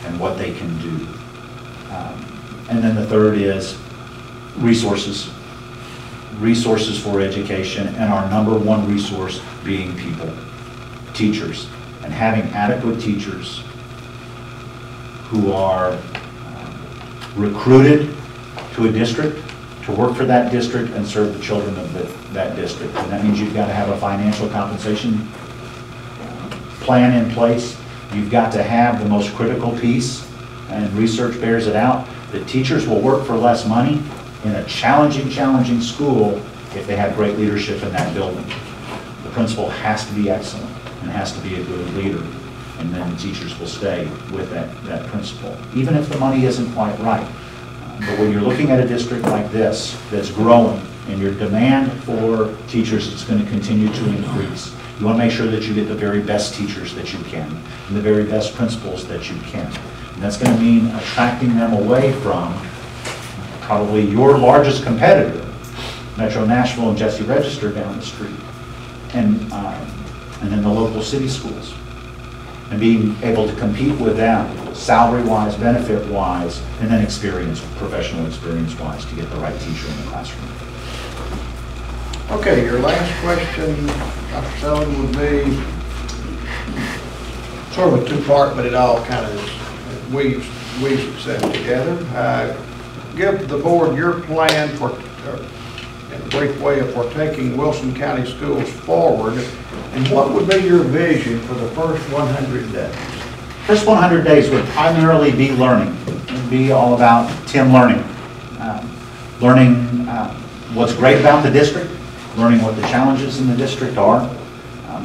and what they can do. And then the third is resources. Resources for education, and our number one resource being people, teachers, and having adequate teachers who are recruited to a district to work for that district and serve the children of that district. And that means you've got to have a financial compensation plan in place. You've got to have the most critical piece, and research bears it out, that teachers will work for less money in a challenging school if they have great leadership in that building. The principal has to be excellent and has to be a good leader, and then the teachers will stay with that principal, even if the money isn't quite right. But when you're looking at a district like this that's growing, and your demand for teachers is going to continue to increase, you want to make sure that you get the very best teachers that you can and the very best principals that you can. And that's going to mean attracting them away from probably your largest competitor, Metro Nashville and Jesse Register down the street, and then the local city schools, and being able to compete with them salary-wise, benefit-wise, and then professional experience-wise, to get the right teacher in the classroom. Okay, your last question, Dr. Setterlund, would be sort of a two-part, but it all kind of weaves itself together. Give the board your plan for, in a brief way, for taking Wilson County schools forward, and what would be your vision for the first 100 days? First 100 days would primarily be learning. It would be all about Tim learning. learning what's great about the district, learning what the challenges in the district are.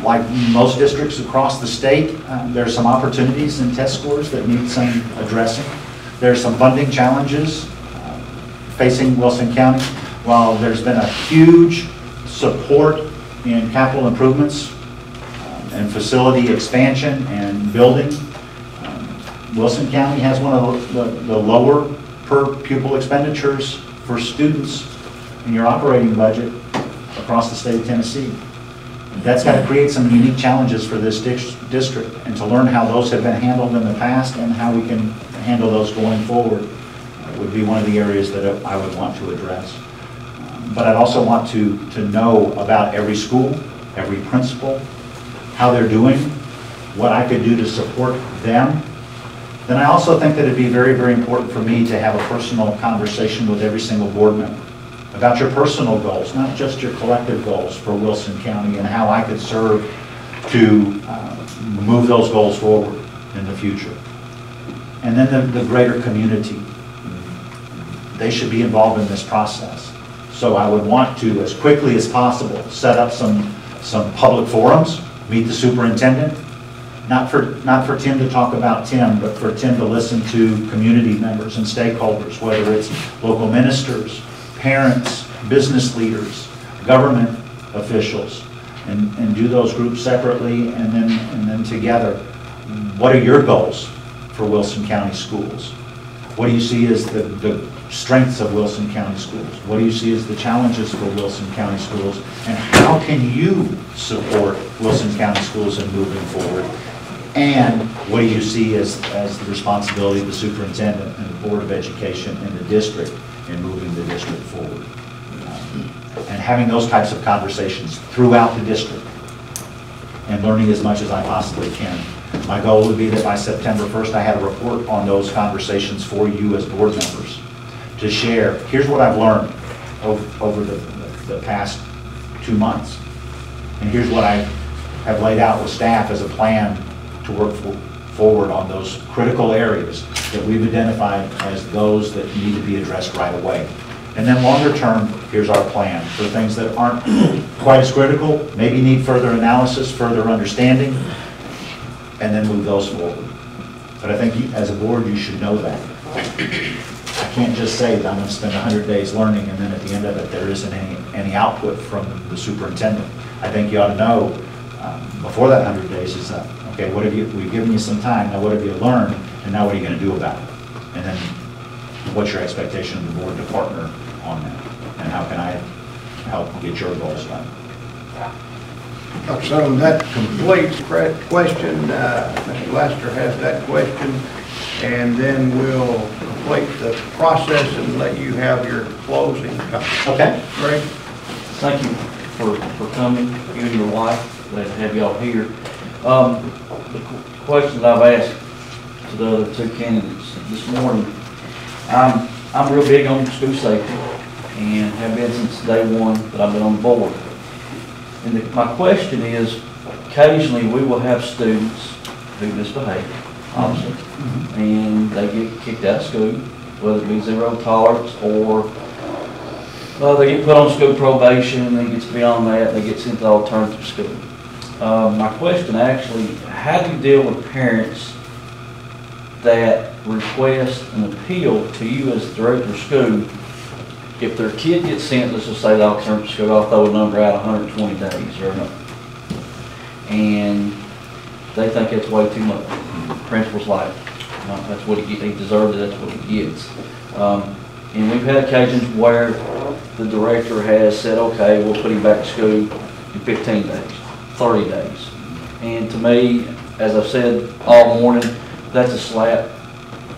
Like most districts across the state, there's some opportunities and test scores that need some addressing. There's some funding challenges facing Wilson County. While there's been a huge support in capital improvements and facility expansion and building, Wilson County has one of the lower per pupil expenditures for students in your operating budget across the state of Tennessee. That's got to create some unique challenges for this district, and to learn how those have been handled in the past and how we can handle those going forward would be one of the areas that I would want to address. But I'd also want to know about every school, every principal, how they're doing, what I could do to support them. Then I also think that it'd be very, very important for me to have a personal conversation with every single board member about your personal goals, not just your collective goals for Wilson County, and how I could serve to move those goals forward in the future. And then the greater community. They should be involved in this process. So I would want to, as quickly as possible, set up some public forums, meet the superintendent, not for Tim to talk about Tim, but for Tim to listen to community members and stakeholders, whether it's local ministers, parents, business leaders, government officials, and do those groups separately and then together. What are your goals for Wilson County schools? What do you see as the strengths of Wilson County schools? What do you see as the challenges for Wilson County schools? And how can you support Wilson County schools in moving forward? And what do you see as the responsibility of the superintendent and the Board of Education and the district in moving the district forward? And having those types of conversations throughout the district and learning as much as I possibly can. My goal would be that by September 1st, I had a report on those conversations for you as board members to share. Here's what I've learned over the past 2 months. And here's what I have laid out with staff as a plan to work forward on those critical areas that we've identified as those that need to be addressed right away. And then longer term, here's our plan for things that aren't quite as critical, maybe need further analysis, further understanding, and then move those forward. But I think as a board, you should know that. I can't just say that I'm going to spend 100 days learning and then at the end of it there isn't any output from the superintendent. I think you ought to know before that 100 days is up. Okay, what have we've given you some time, now what have you learned, and now what are you going to do about it? And then what's your expectation of the board to partner on that? And how can I help get your goals done? Dr. Setterlund, that completes the question. Mr. Laster has that question, and then we'll complete the process and let you have your closing comment. Okay. Great. Thank you for coming, you and your wife. Glad to have y'all here. The questions I've asked to the other two candidates this morning, I'm real big on school safety and have been since day one that I've been on the board. And my question is, occasionally we will have students who misbehave, obviously, and they get kicked out of school, whether it be zero tolerance or they get put on school probation, and then gets beyond that, they get sent to alternative school. My question actually, how do you deal with parents that request an appeal to you as the director of school? If their kid gets sent, let's just say the alternative school, I'll throw a number out, 120 days or no, and they think that's way too much. Principal's like, no, that's what he deserves it, that's what he gets. And we've had occasions where the director has said, okay, we'll put him back to school in 15 days, 30 days. And to me, as I've said all morning, that's a slap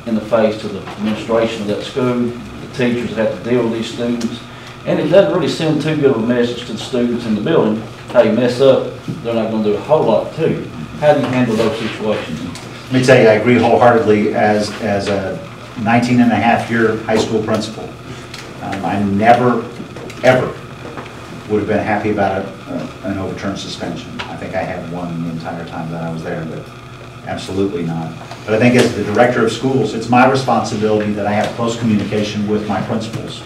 in the face to the administration of that school, the teachers that have to deal with these students. And it doesn't really send too good of a message to the students in the building. How you mess up, they're not going to do a whole lot to you. How do you handle those situations? Let me tell you, I agree wholeheartedly as a 19-and-a-half-year high school principal. I never, ever would have been happy about an overturned suspension. I think I had one the entire time that I was there, but absolutely not. But I think as the director of schools, it's my responsibility that I have close communication with my principals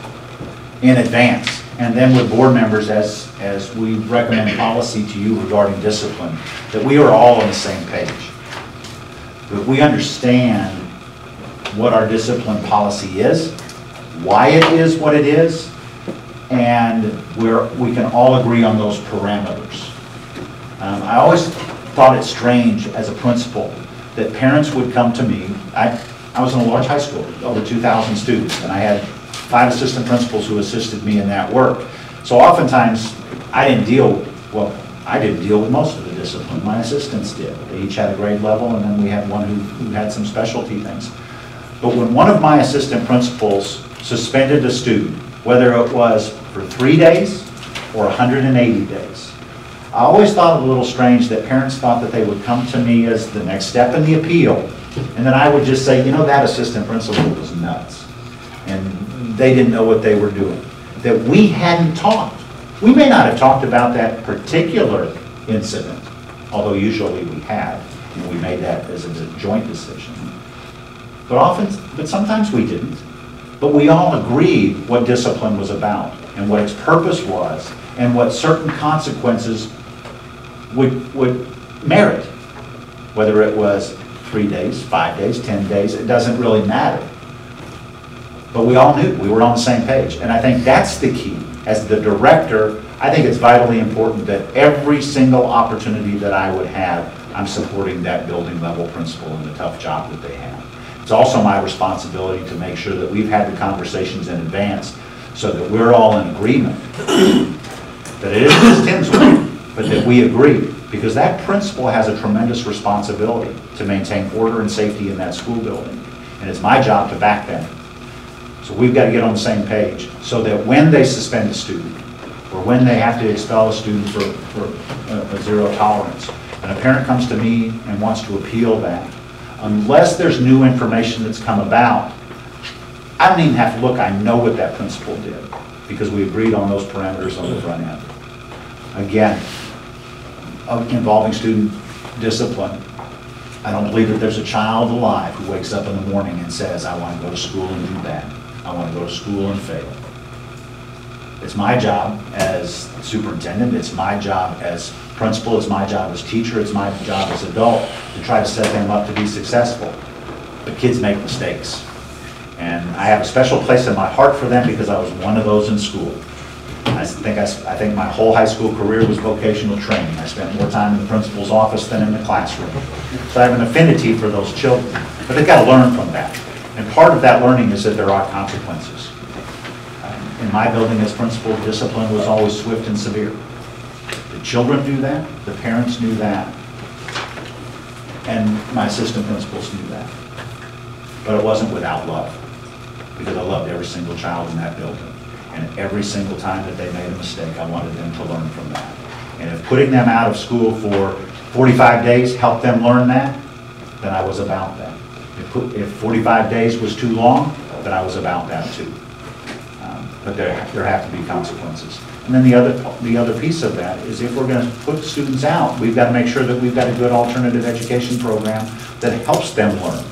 in advance, and then with board members as we recommend policy to you regarding discipline, that we are all on the same page. That we understand what our discipline policy is, why it is what it is, and we can all agree on those parameters. I always thought it strange as a principal that parents would come to me. I was in a large high school, over 2,000 students, and I had 5 assistant principals who assisted me in that work. So oftentimes, I didn't deal with most of the discipline. My assistants did. They each had a grade level, and then we had one who had some specialty things. But when one of my assistant principals suspended a student, whether it was for 3 days or 180 days, I always thought it a little strange that parents thought that they would come to me as the next step in the appeal, and then I would just say, you know, that assistant principal was nuts, and they didn't know what they were doing. That we hadn't talked. We may not have talked about that particular incident, although usually we had, and we made that as a joint decision. But sometimes we didn't. But we all agreed what discipline was about, and what its purpose was, and what certain consequences would merit. Whether it was 3 days, 5 days, 10 days, it doesn't really matter. But we all knew, we were on the same page. And I think that's the key. As the director, I think it's vitally important that every single opportunity that I would have, I'm supporting that building level principal in the tough job that they have. It's also my responsibility to make sure that we've had the conversations in advance so that we're all in agreement. That it isn't just Tim's way, but that we agree. Because that principal has a tremendous responsibility to maintain order and safety in that school building. And it's my job to back them. So we've got to get on the same page so that when they suspend a student or when they have to expel a student for a zero tolerance, and a parent comes to me and wants to appeal that, unless there's new information that's come about, I don't even have to look. I know what that principal did because we agreed on those parameters on the front end. Again, involving student discipline, I don't believe that there's a child alive who wakes up in the morning and says, I want to go to school and do bad. I want to go to school and fail. It's my job as superintendent, it's my job as principal, it's my job as teacher, it's my job as adult to try to set them up to be successful. But kids make mistakes. And I have a special place in my heart for them because I was one of those in school. I think my whole high school career was vocational training. I spent more time in the principal's office than in the classroom. So I have an affinity for those children. But they've got to learn from that. And part of that learning is that there are consequences. In my building as principal, discipline was always swift and severe. The children knew that, the parents knew that, and my assistant principals knew that. But it wasn't without love, because I loved every single child in that building. And every single time that they made a mistake, I wanted them to learn from that. And if putting them out of school for 45 days helped them learn that, then I was about that. If 45 days was too long, then I was about that too. But there have to be consequences. And then the other piece of that is if we're going to put students out, we've got to make sure that we've got a good alternative education program that helps them learn,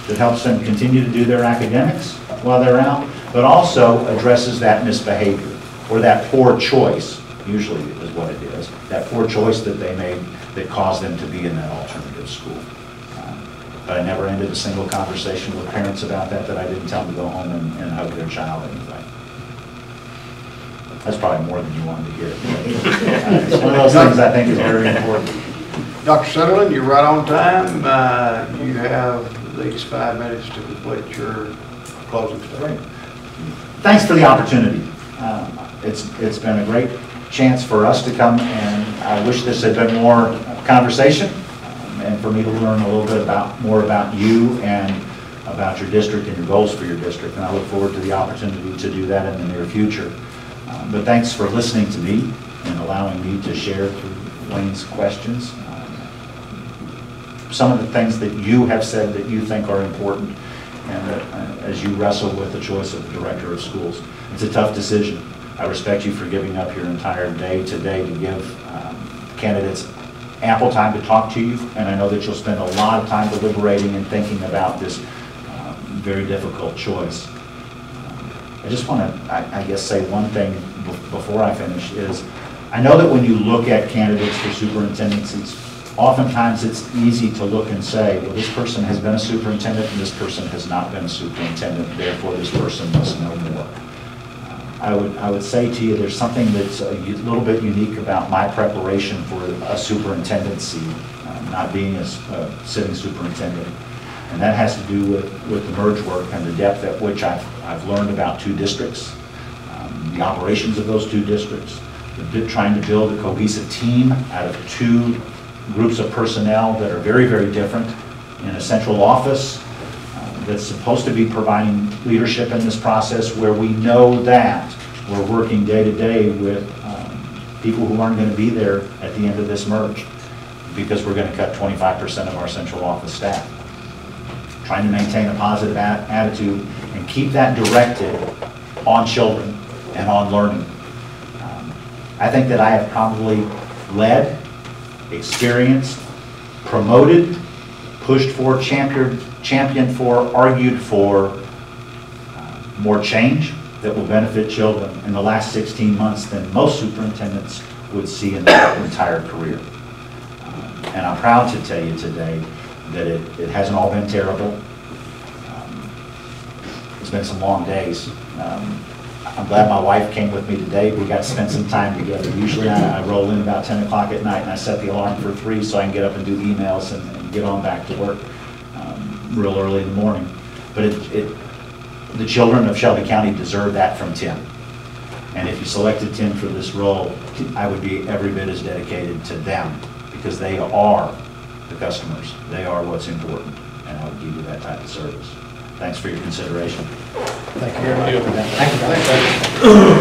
that helps them continue to do their academics while they're out, but also addresses that misbehavior or that poor choice, usually is what it is, that poor choice that they made that caused them to be in that alternative school. But I never ended a single conversation with parents about that I didn't tell them to go home and hug their child anyway. That's probably more than you wanted to hear. It's one of those things I think is very important. Dr. Setterlund, you're right on time. You have at least 5 minutes to complete your closing statement. Thanks for the opportunity. It's been a great chance for us to come, and I wish this had been more conversation and for me to learn a little bit more about you and about your district and your goals for your district. And I look forward to the opportunity to do that in the near future. But thanks for listening to me and allowing me to share through Wayne's questions some of the things that you have said that you think are important, and that as you wrestle with the choice of the director of schools. It's a tough decision. I respect you for giving up your entire day today to give candidates ample time to talk to you, and I know that you'll spend a lot of time deliberating and thinking about this very difficult choice. I just want to, I guess, say one thing before I finish is, I know that when you look at candidates for superintendencies, oftentimes it's easy to look and say, well, this person has been a superintendent and this person has not been a superintendent, therefore this person must know more. I would say to you, there's something that's a little bit unique about my preparation for a superintendency, not being a sitting superintendent. And that has to do with the merge work and the depth at which I've learned about two districts, the operations of those two districts, trying to build a cohesive team out of two groups of personnel that are very, very different in a central office that's supposed to be providing leadership in this process, where we know that we're working day to day with people who aren't going to be there at the end of this merge, because we're going to cut 25% of our central office staff. Trying to maintain a positive attitude and keep that directed on children and on learning. I think that I have probably led, experienced, promoted, pushed for, championed for, argued for more change that will benefit children in the last 16 months than most superintendents would see in their entire career. And I'm proud to tell you today that it hasn't all been terrible. It's been some long days. I'm glad my wife came with me today. We got to spend some time together. Usually I roll in about 10 o'clock at night and I set the alarm for 3 so I can get up and do emails and get on back to work real early in the morning. But the children of Shelby County deserve that from Tim. And if you selected Tim for this role, I would be every bit as dedicated to them, because they are the customers. They are what's important, and I would give you that type of service. Thanks for your consideration. Thank you very much. Thank you.